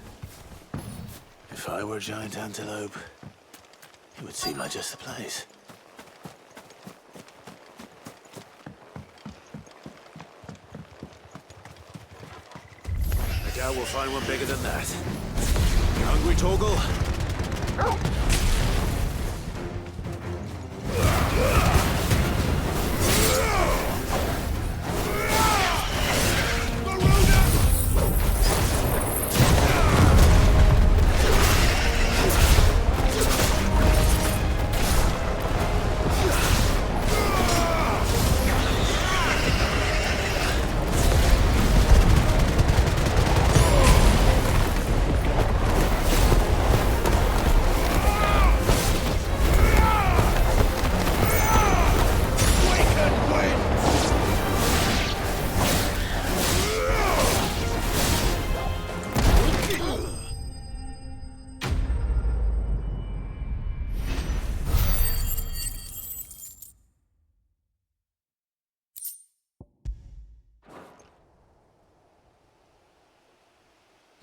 If I were a giant antelope, it would seem like just the place. I doubt we'll find one bigger than that. You hungry, Torgal?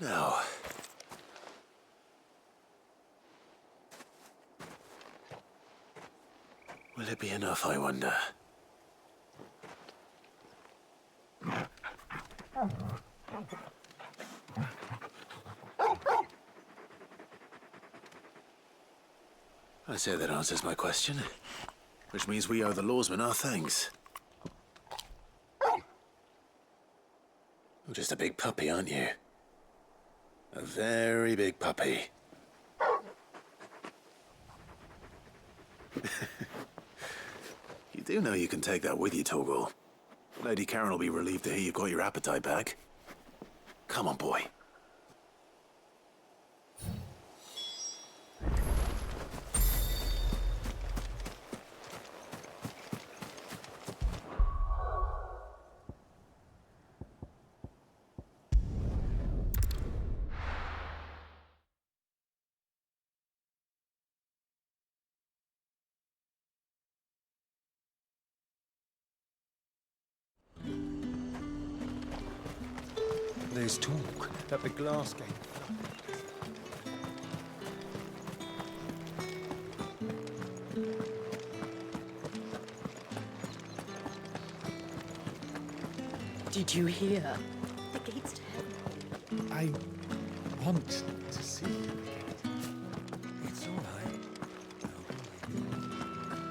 Now, will it be enough, I wonder? I say that answers my question, which means we owe the lawsmen our thanks. You're just a big puppy, aren't you? A very big puppy. You do know you can take that with you, Torgal. Lady Karen will be relieved to hear you've got your appetite back. Come on, boy. There's talk that the glass gate. Did you hear? The gates to heaven. I want to see you again. It's all right.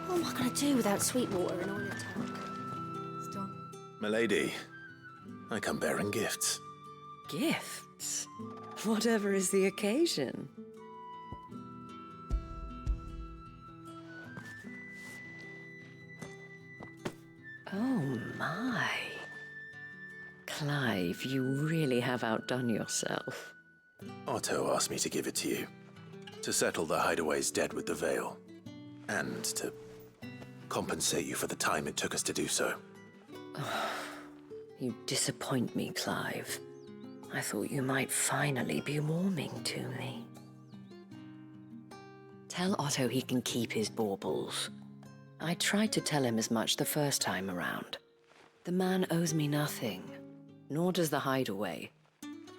What am I going to do without Sweetwater and Oil Tank? Stop. Milady, I come bearing gifts. Gifts? Whatever is the occasion. Oh my. Clive, you really have outdone yourself. Otto asked me to give it to you. To settle the Hideaway's debt with the Veil. And to compensate you for the time it took us to do so. You disappoint me, Clive. I thought you might finally be warming to me. Tell Otto he can keep his baubles. I tried to tell him as much the first time around. The man owes me nothing, nor does the Hideaway.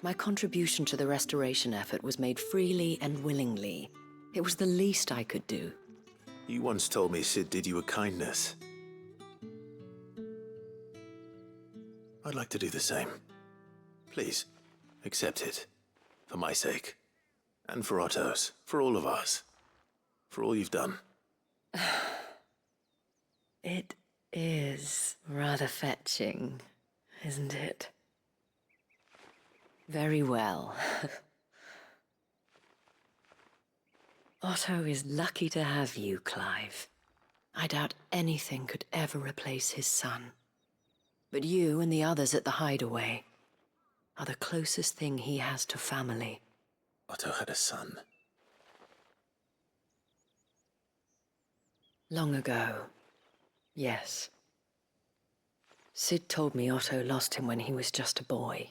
My contribution to the restoration effort was made freely and willingly. It was the least I could do. You once told me Sid did you a kindness. I'd like to do the same. Please, accept it. For my sake. And for Otto's. For all of us. For all you've done. It is rather fetching, isn't it? Very well. Otto is lucky to have you, Clive. I doubt anything could ever replace his son. But you and the others at the Hideaway are the closest thing he has to family. Otto had a son. Long ago, yes. Sid told me Otto lost him when he was just a boy,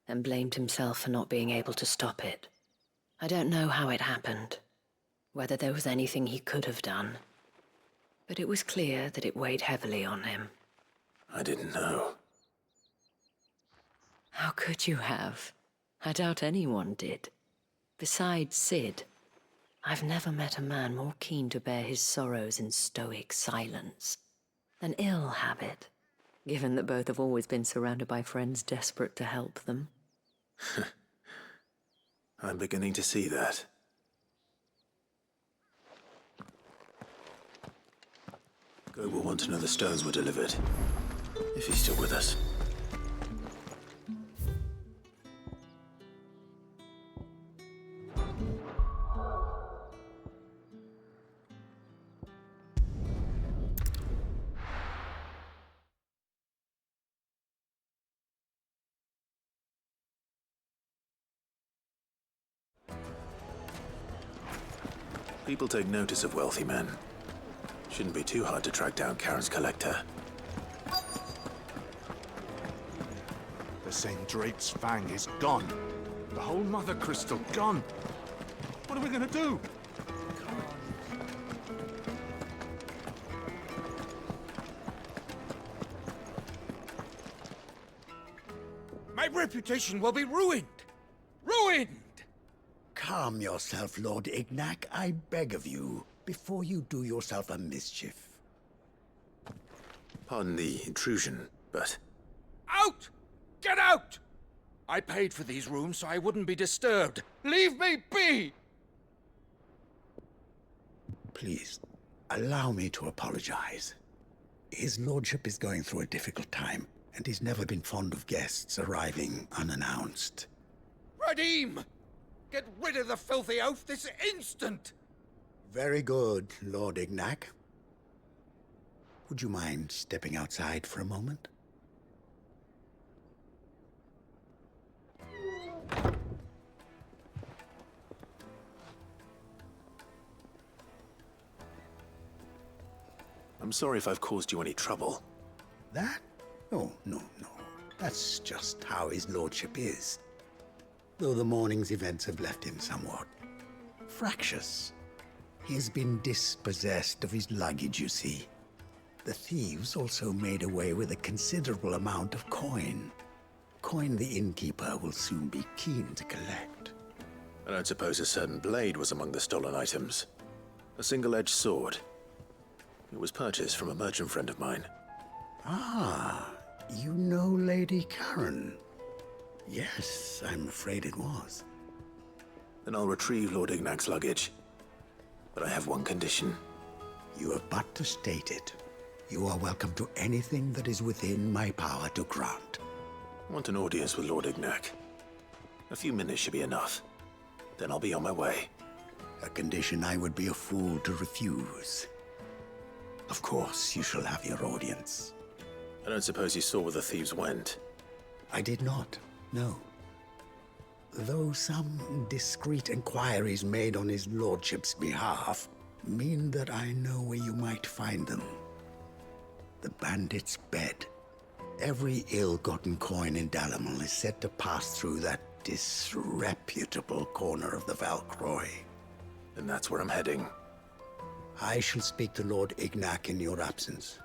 and blamed himself for not being able to stop it. I don't know how it happened, whether there was anything he could have done, but it was clear that it weighed heavily on him. I didn't know. How could you have? I doubt anyone did. Besides Sid, I've never met a man more keen to bear his sorrows in stoic silence. An ill habit, given that both have always been surrounded by friends desperate to help them. I'm beginning to see that. Go will want to know the stones were delivered, if he's still with us. People take notice of wealthy men. Shouldn't be too hard to track down Karen's collector. The St. Drake's Fang is gone. The whole Mother Crystal gone. What are we gonna do? My reputation will be ruined! Ruined! Calm yourself, Lord Ignac, I beg of you, before you do yourself a mischief. Pardon the intrusion, but... Out! Get out! I paid for these rooms so I wouldn't be disturbed. Leave me be! Please, allow me to apologize. His lordship is going through a difficult time, and he's never been fond of guests arriving unannounced. Radim! Get rid of the filthy oaf this instant! Very good, Lord Ignac. Would you mind stepping outside for a moment? I'm sorry if I've caused you any trouble. That? Oh, no. That's just how his lordship is. Though the morning's events have left him somewhat fractious. He has been dispossessed of his luggage, you see. The thieves also made away with a considerable amount of coin. Coin the innkeeper will soon be keen to collect. I don't suppose a certain blade was among the stolen items. A single-edged sword. It was purchased from a merchant friend of mine. Ah, you know Lady Karen. Yes, I'm afraid it was. Then I'll retrieve Lord Ignac's luggage. But I have one condition. You have but to state it. You are welcome to anything that is within my power to grant. I want an audience with Lord Ignac. A few minutes should be enough. Then I'll be on my way. A condition I would be a fool to refuse. Of course, you shall have your audience. I don't suppose you saw where the thieves went. I did not, no. Though some discreet inquiries made on his lordship's behalf mean that I know where you might find them. The bandit's bed. Every ill-gotten coin in Dalamel is said to pass through that disreputable corner of the Valcroy. And that's where I'm heading. I shall speak to Lord Ignac in your absence,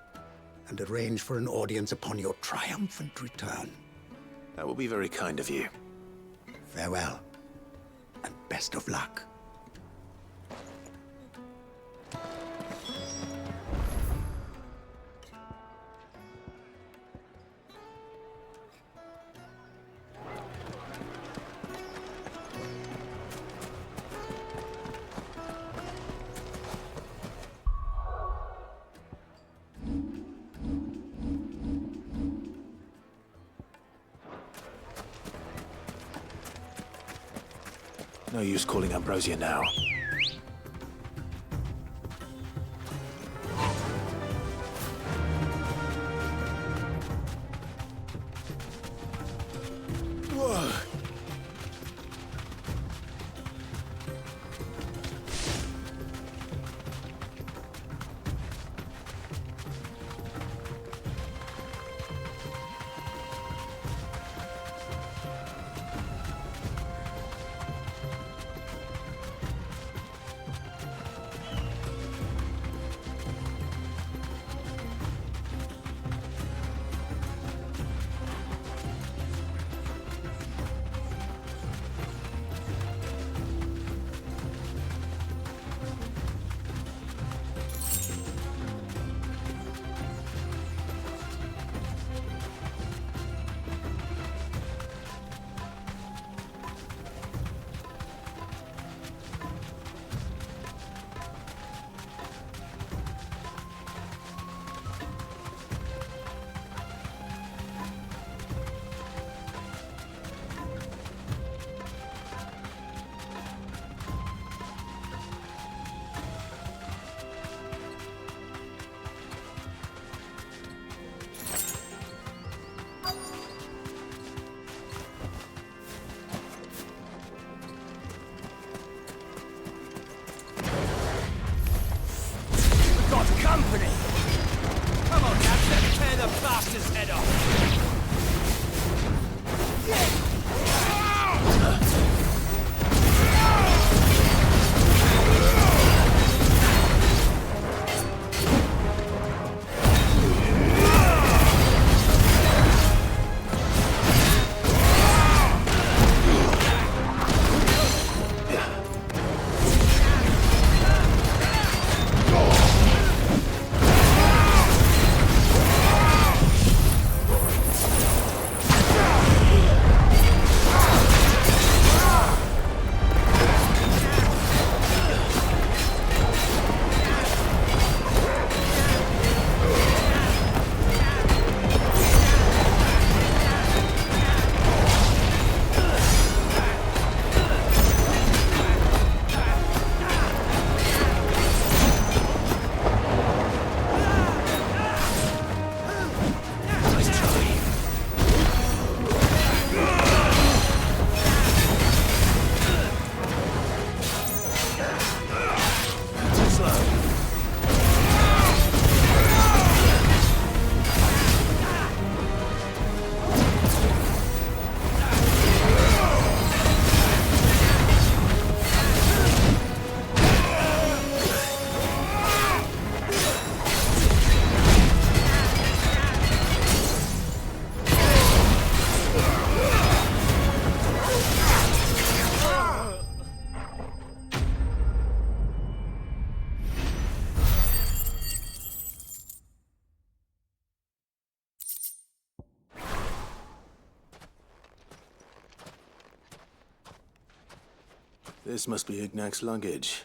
and arrange for an audience upon your triumphant return. That will be very kind of you. Farewell, and best of luck. No use calling Ambrosia now. Whoa. company! Come on, lads, let's tear the bastard's head off! This must be Ignac's luggage.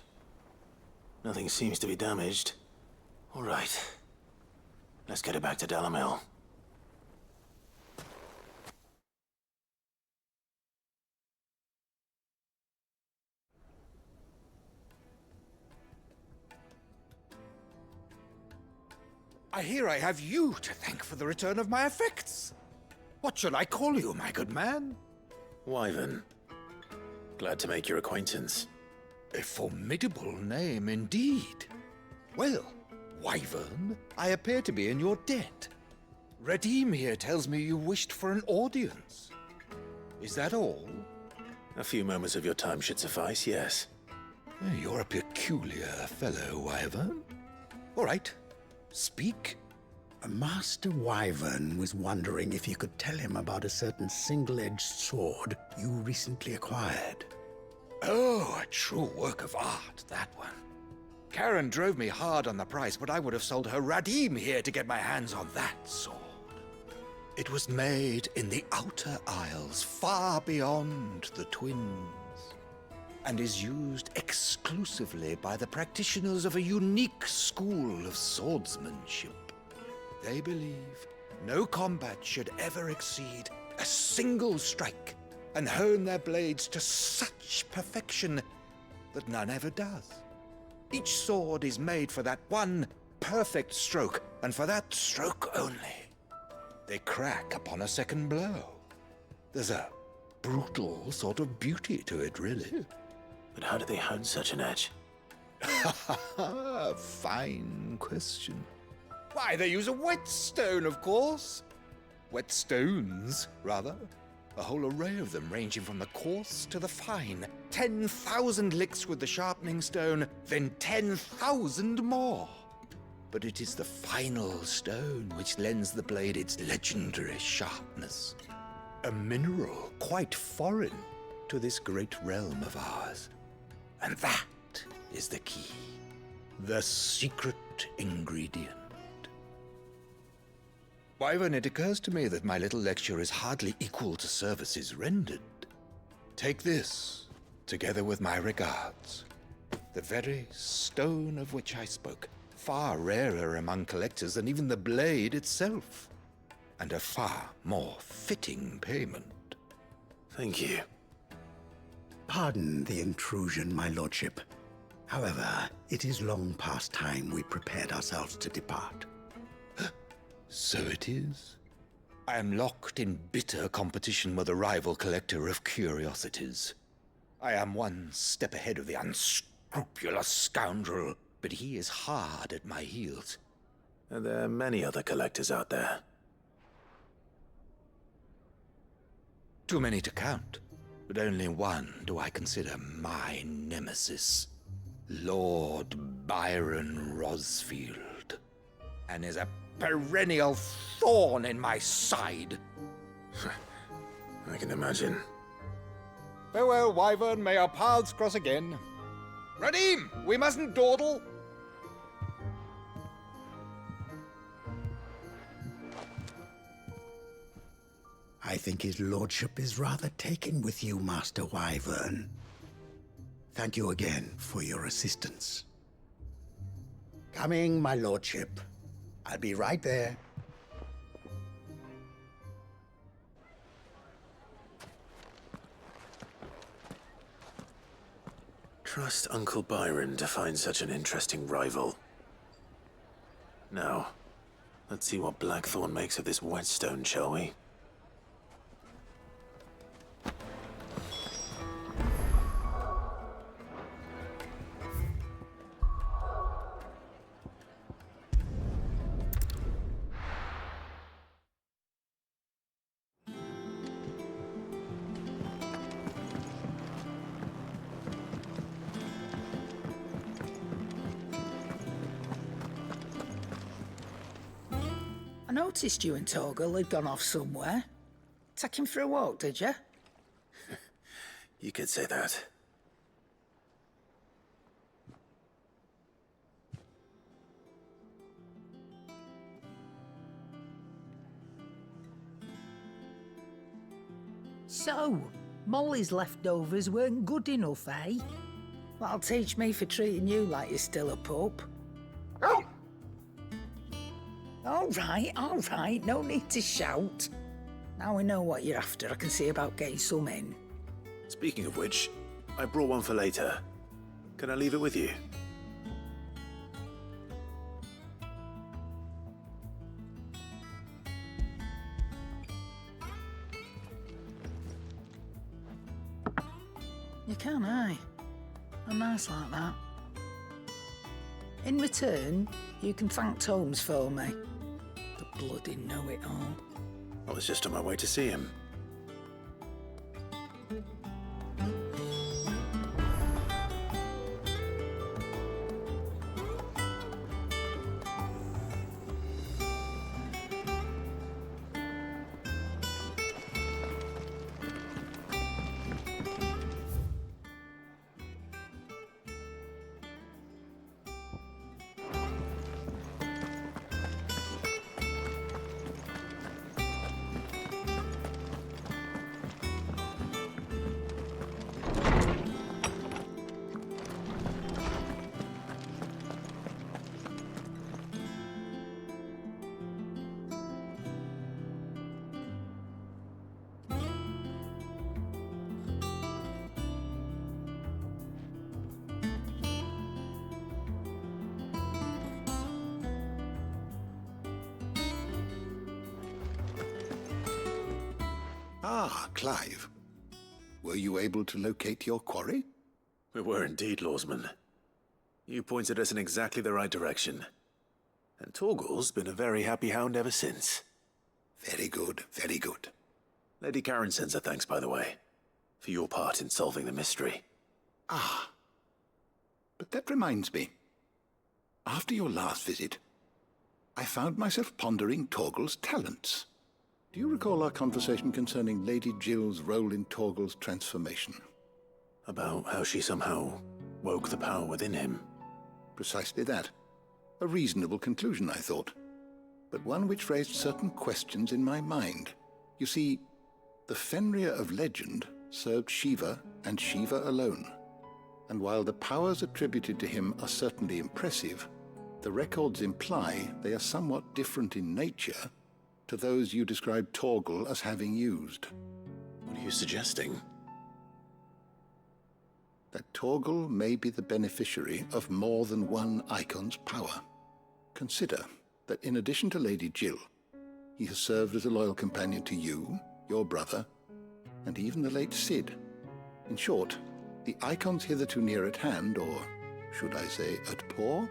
Nothing seems to be damaged. All right. Let's get it back to Dalamel. I hear I have you to thank for the return of my effects. What shall I call you, my good man? Wyvern. Glad to make your acquaintance. A formidable name indeed. Well, Wyvern, I appear to be in your debt. Redeem here tells me you wished for an audience. Is that all? A few moments of your time should suffice, yes. You're a peculiar fellow, Wyvern. All right, speak. Master Wyvern was wondering if you could tell him about a certain single-edged sword you recently acquired. Oh, a true work of art, that one. Karen drove me hard on the price, but I would have sold her Radim here to get my hands on that sword. It was made in the Outer Isles, far beyond the Twins, and is used exclusively by the practitioners of a unique school of swordsmanship. They believe no combat should ever exceed a single strike, and hone their blades to such perfection that none ever does. Each sword is made for that one perfect stroke, and for that stroke only. They crack upon a second blow. There's a brutal sort of beauty to it, really. But how do they hone such an edge? Fine question. Why, they use a whetstone, of course. Whetstones, rather. A whole array of them, ranging from the coarse to the fine. 10,000 licks with the sharpening stone, then 10,000 more. But it is the final stone which lends the blade its legendary sharpness. A mineral quite foreign to this great realm of ours. And that is the key. The secret ingredient. Wyvern, it occurs to me that my little lecture is hardly equal to services rendered. Take this, together with my regards. The very stone of which I spoke, far rarer among collectors than even the blade itself, and a far more fitting payment. Thank you. Pardon the intrusion, my lordship. However, it is long past time we prepared ourselves to depart. So it is. I am locked in bitter competition with a rival collector of curiosities. I am one step ahead of the unscrupulous scoundrel, but he is hard at my heels. And there are many other collectors out there. Too many to count, but only one do I consider my nemesis. Lord Byron Rosfield. And is a perennial thorn in my side. I can imagine. Farewell, Wyvern. May our paths cross again. Radim, we mustn't dawdle. I think his lordship is rather taken with you, Master Wyvern. Thank you again for your assistance. Coming, my lordship. I'll be right there. Trust Uncle Byron to find such an interesting rival. Now, let's see what Blackthorn makes of this whetstone, shall we? I noticed you and Torgal had gone off somewhere. Take him for a walk, did you? You could say that. So, Molly's leftovers weren't good enough, eh? That'll teach me for treating you like you're still a pup. All right, no need to shout. Now we know what you're after, I can see about getting some in. Speaking of which, I brought one for later. Can I leave it with you? You can, aye. I'm nice like that. In return, you can thank Tomes for me. The bloody know-it-all. I was just on my way to see him. Ah, Clive. Were you able to locate your quarry? We were indeed, Lawsman. You pointed us in exactly the right direction. And Torgal's been a very happy hound ever since. Very good, very good. Lady Karen sends her thanks, by the way, for your part in solving the mystery. Ah. But that reminds me. After your last visit, I found myself pondering Torgal's talents. Do you recall our conversation concerning Lady Jill's role in Torgal's transformation? About how she somehow woke the power within him. Precisely that. A reasonable conclusion, I thought. But one which raised certain questions in my mind. You see, the Fenrir of legend served Shiva and Shiva alone. And while the powers attributed to him are certainly impressive, the records imply they are somewhat different in nature to those you described Torgal as having used. What are you suggesting? That Torgal may be the beneficiary of more than one icon's power. Consider that in addition to Lady Jill, he has served as a loyal companion to you, your brother, and even the late Cid. In short, the icons hitherto near at hand, or should I say at paw,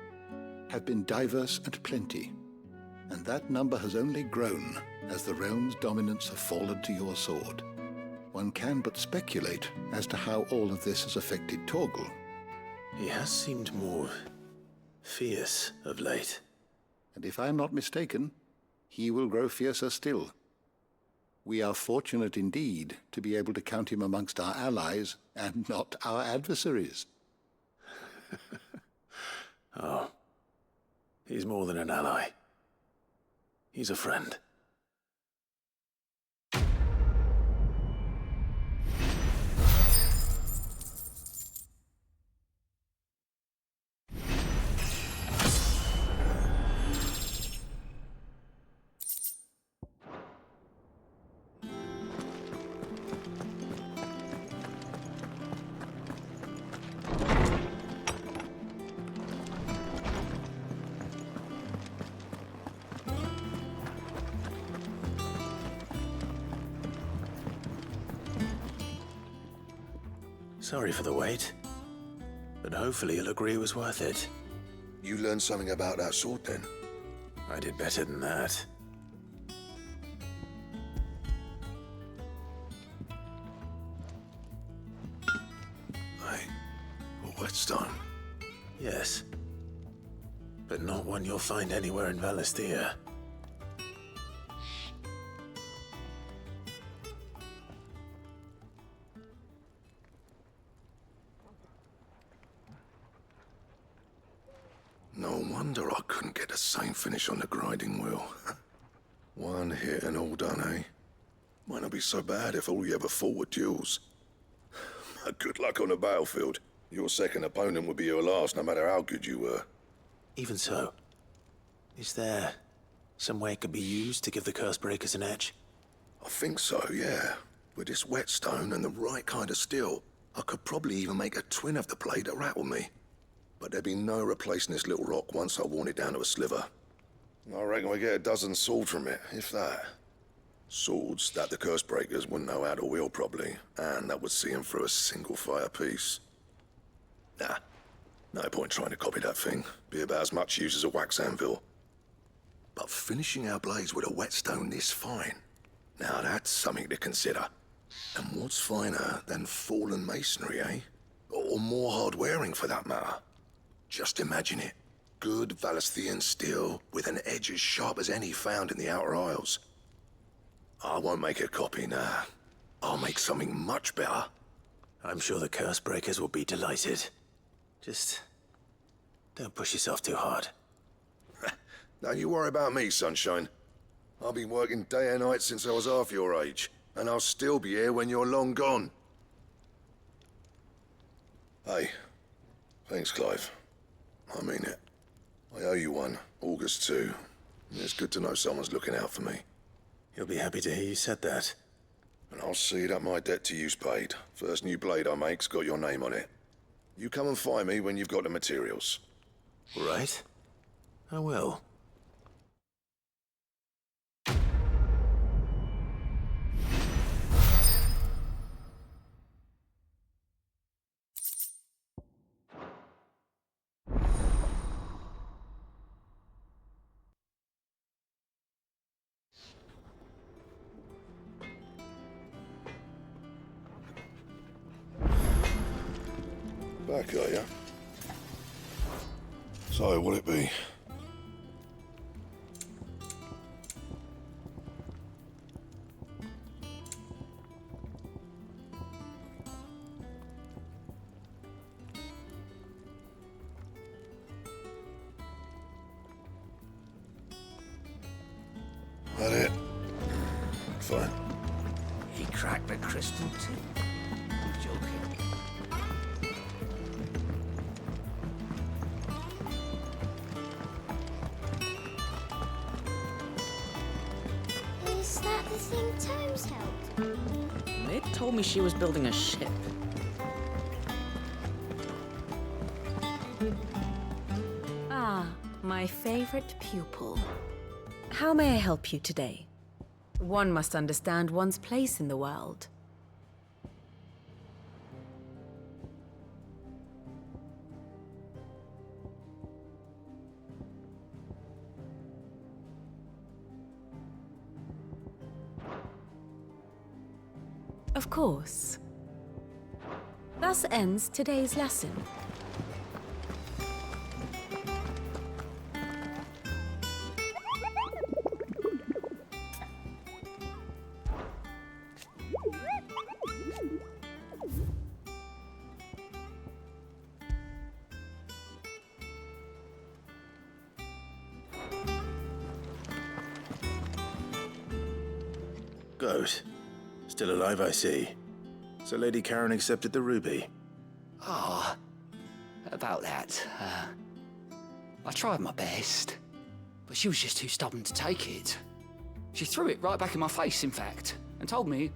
have been diverse and plenty. and that number has only grown as the realm's dominance have fallen to your sword. One can but speculate as to how all of this has affected Torgal. He has seemed more fierce of late. And if I am not mistaken, he will grow fiercer still. We are fortunate indeed to be able to count him amongst our allies and not our adversaries. Oh, he's more than an ally. He's a friend. Sorry for the wait, but hopefully you'll agree it was worth it. You learned something about that sword then? I did better than that. A whetstone? Yes, but not one you'll find anywhere in Valisthea. No wonder I couldn't get the same finish on the grinding wheel. One hit and all done, eh? Might not be so bad if all you ever fought were duels. Good luck on the battlefield. Your second opponent would be your last, no matter how good you were. Even so, is there some way it could be used to give the Curse Breakers an edge? I think so, yeah. With this whetstone and the right kind of steel, I could probably even make a twin of the blade that rattled me. But there'd be no replacing this little rock once I worn it down to a sliver. I reckon we get a dozen swords from it, if that. Swords that the Curse Breakers wouldn't know how to wield properly, and that would see them through a single fire piece. Nah, no point trying to copy that thing. Be about as much use as a wax anvil. But finishing our blades with a whetstone this fine, now that's something to consider. And what's finer than fallen masonry, eh? Or more hard-wearing, for that matter. Just imagine it. Good Valisthean steel with an edge as sharp as any found in the Outer Isles. I won't make a copy, nah. I'll make something much better. I'm sure the Curse Breakers will be delighted. Just don't push yourself too hard. Don't you worry about me, Sunshine. I've been working day and night since I was half your age, and I'll still be here when you're long gone. Hey, thanks, Clive. I mean it. I owe you one, August too. It's good to know someone's looking out for me. You'll be happy to hear you said that. And I'll see that my debt to you's paid. First new blade I make's got your name on it. You come and find me when you've got the materials. Right? I will. Back, are ya? So, what'll it be? That it? Fine. He cracked the crystal too. I'm joking. Is that the thing Tomes held? Mid told me she was building a ship. Ah, my favorite pupil. How may I help you today? One must understand one's place in the world. Of course. Thus ends today's lesson. Goat. Still alive, I see. So Lady Karen accepted the ruby. Ah, about that. I tried my best, but she was just too stubborn to take it. She threw it right back in my face, in fact, and told me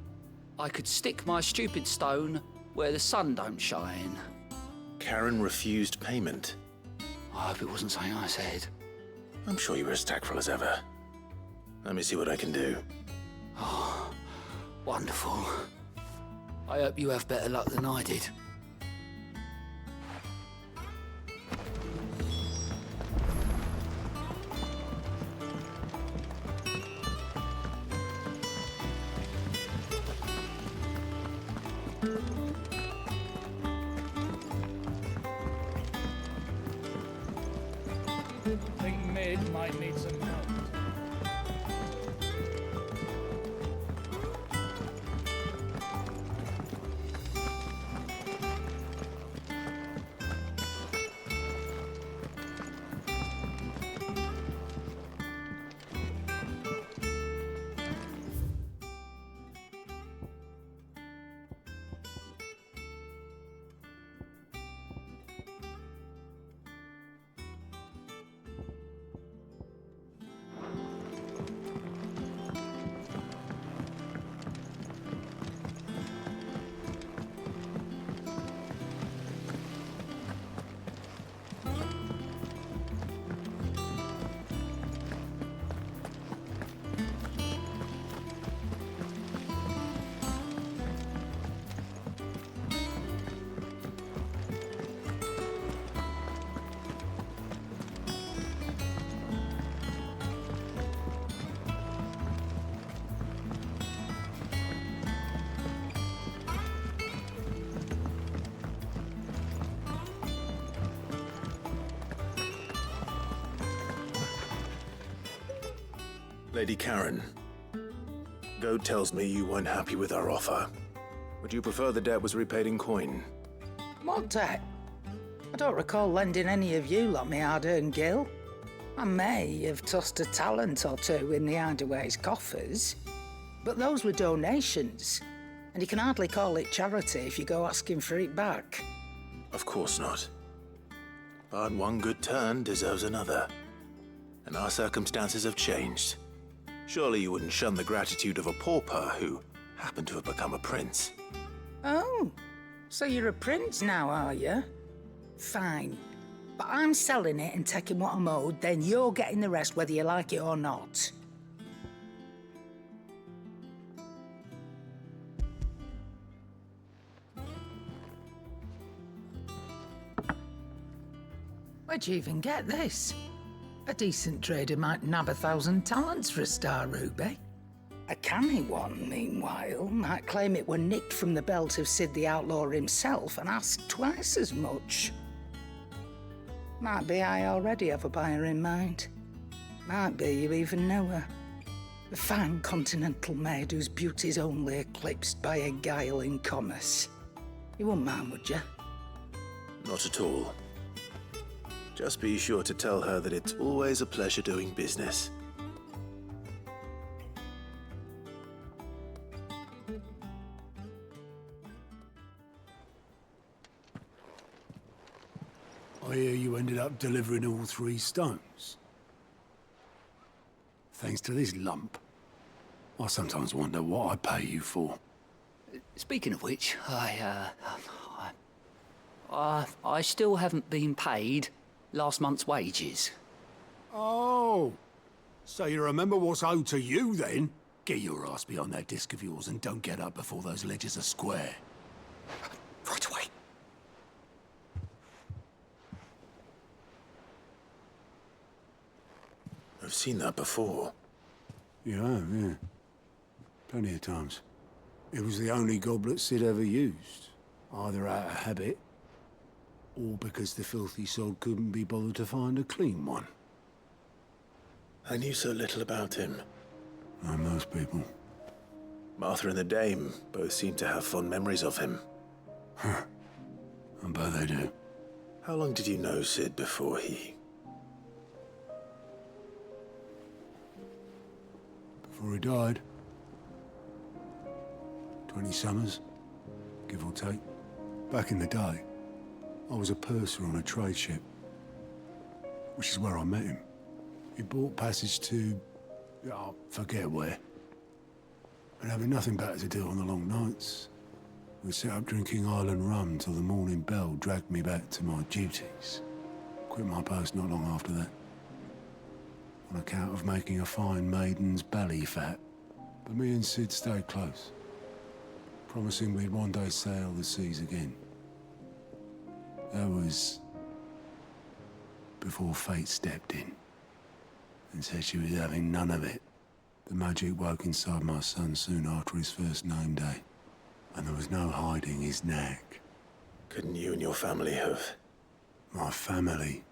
I could stick my stupid stone where the sun don't shine. Karen refused payment. I hope it wasn't something I said. I'm sure you were as tactful as ever. Let me see what I can do. Oh, wonderful. I hope you have better luck than I did. I think Mid might need some help. Lady Karen, Goat tells me you weren't happy with our offer. Would you prefer the debt was repaid in coin? What debt? I don't recall lending any of you like me hard-earned gil. I may have tossed a talent or two in the hideaway's coffers, but those were donations, and you can hardly call it charity if you go asking for it back. Of course not. But one good turn deserves another. And our circumstances have changed. Surely you wouldn't shun the gratitude of a pauper who happened to have become a prince. Oh, so you're a prince now, are you? Fine. But I'm selling it and taking what I'm owed, then you're getting the rest whether you like it or not. Where'd you even get this? A decent trader might nab 1,000 talents for a star ruby. A canny one, meanwhile, might claim it were nicked from the belt of Sid the Outlaw himself and ask twice as much. Might be I already have a buyer in mind. Might be you even know her. A fine continental maid whose beauty's only eclipsed by a guile in commerce. You wouldn't mind, would you? Not at all. Just be sure to tell her that it's always a pleasure doing business. I hear you ended up delivering all 3 stones. Thanks to this lump. I sometimes wonder what I pay you for. Speaking of which, I still haven't been paid last month's wages. Oh, so you remember what's owed to you then? Get your ass behind that disc of yours and don't get up before those ledgers are square. Right away. I've seen that before. You have, yeah. Plenty of times. It was the only goblet Sid ever used, either out of habit, or because the filthy sod couldn't be bothered to find a clean one. I knew so little about him. Like most people. Martha and the Dame both seem to have fond memories of him. Huh. I bet they do. How long did you know Sid before he... Before he died? 20 summers, give or take. Back in the day, I was a purser on a trade ship, which is where I met him. He bought passage to... I forget where. And having nothing better to do on the long nights, we set up drinking island rum till the morning bell dragged me back to my duties. Quit my post not long after that, on account of making a fine maiden's belly fat. But me and Sid stayed close, promising we'd one day sail the seas again. That was before fate stepped in and said she was having none of it. The magic woke inside my son soon after his first name day, and there was no hiding his knack. Couldn't you and your family have... My family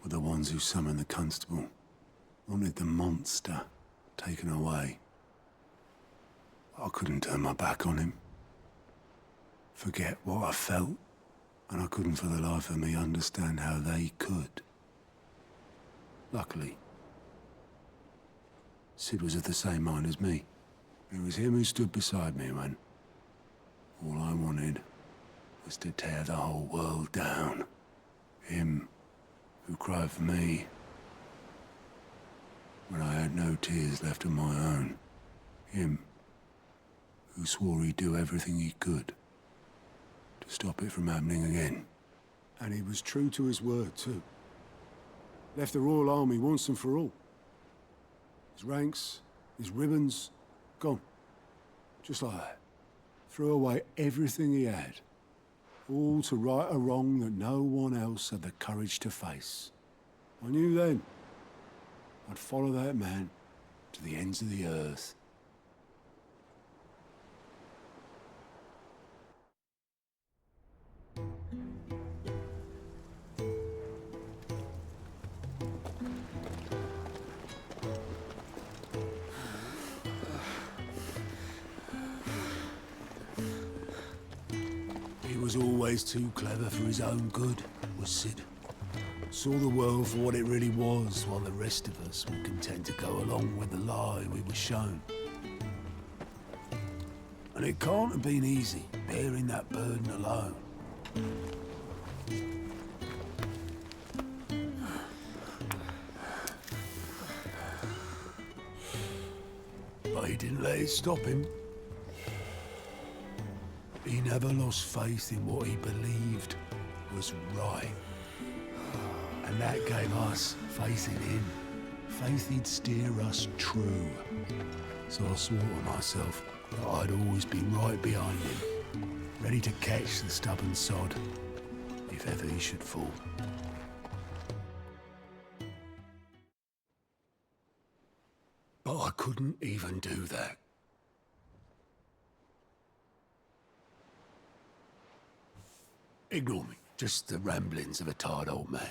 were the ones who summoned the constable, wanted the monster taken away. I couldn't turn my back on him, forget what I felt, and I couldn't for the life of me understand how they could. Luckily, Sid was of the same mind as me. It was him who stood beside me when all I wanted was to tear the whole world down. Him who cried for me when I had no tears left of my own. Him who swore he'd do everything he could to stop it from happening again. And he was true to his word, too. Left the Royal Army once and for all. His ranks, his ribbons, gone. Just like that. Threw away everything he had. All to right a wrong that no one else had the courage to face. I knew then I'd follow that man to the ends of the earth. He was always too clever for his own good, was Sid. Saw the world for what it really was, while the rest of us were content to go along with the lie we were shown. And it can't have been easy, bearing that burden alone. But he didn't let it stop him. He never lost faith in what he believed was right. And that gave us faith in him. Faith he'd steer us true. So I swore to myself that I'd always be right behind him, ready to catch the stubborn sod, if ever he should fall. But I couldn't even do that. Ignore me. Just the ramblings of a tired old man.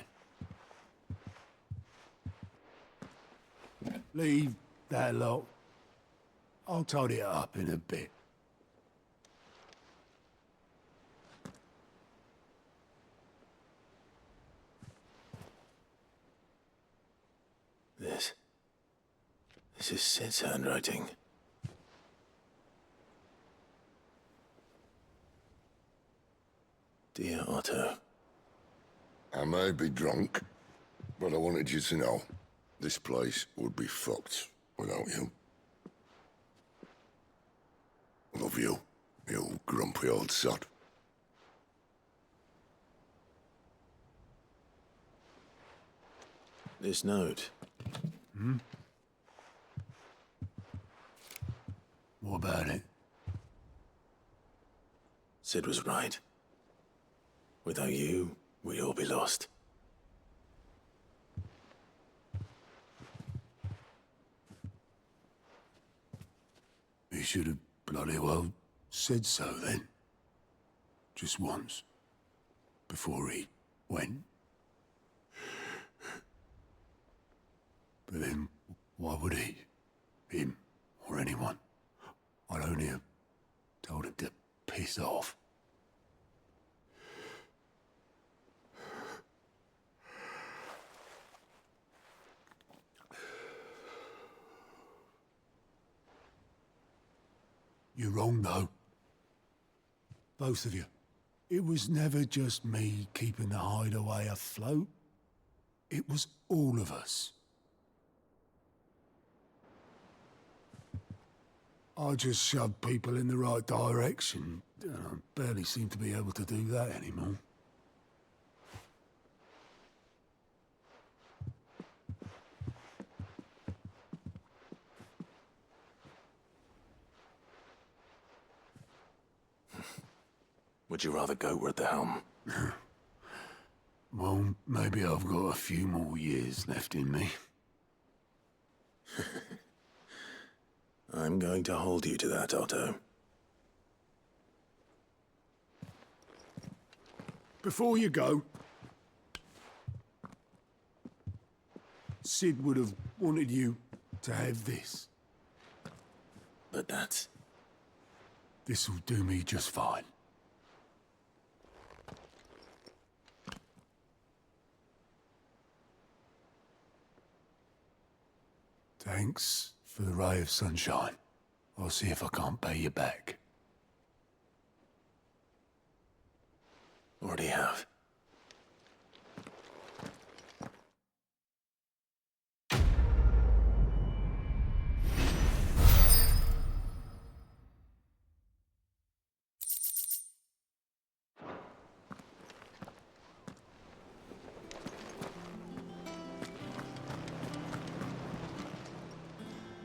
Leave that lot. I'll tidy it up in a bit. This is Sid's handwriting. Dear Otto. I may be drunk, but I wanted you to know this place would be fucked without you. Love you, you grumpy old sod. This note. Hmm? What about it? Sid was right. Without you, we'd all be lost. He should have bloody well said so then. Just once. Before he went. But then, why would he? Him, or anyone? I'd only have told him to piss off. You're wrong, though. Both of you. It was never just me keeping the hideaway afloat. It was all of us. I just shoved people in the right direction. I barely seem to be able to do that anymore. Would you rather go at the helm? Well, maybe I've got a few more years left in me. I'm going to hold you to that, Otto. Before you go, Sid would have wanted you to have this. But that's... This'll do me just fine. Thanks for the ray of sunshine. I'll see if I can't pay you back. Already have.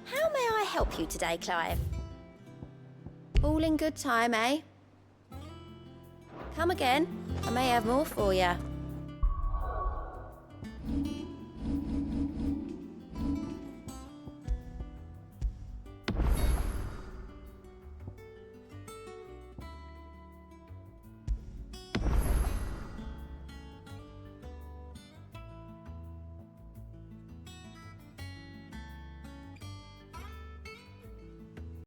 How may I help you today, Clive? All in good time, eh? Come again. I may have more for you.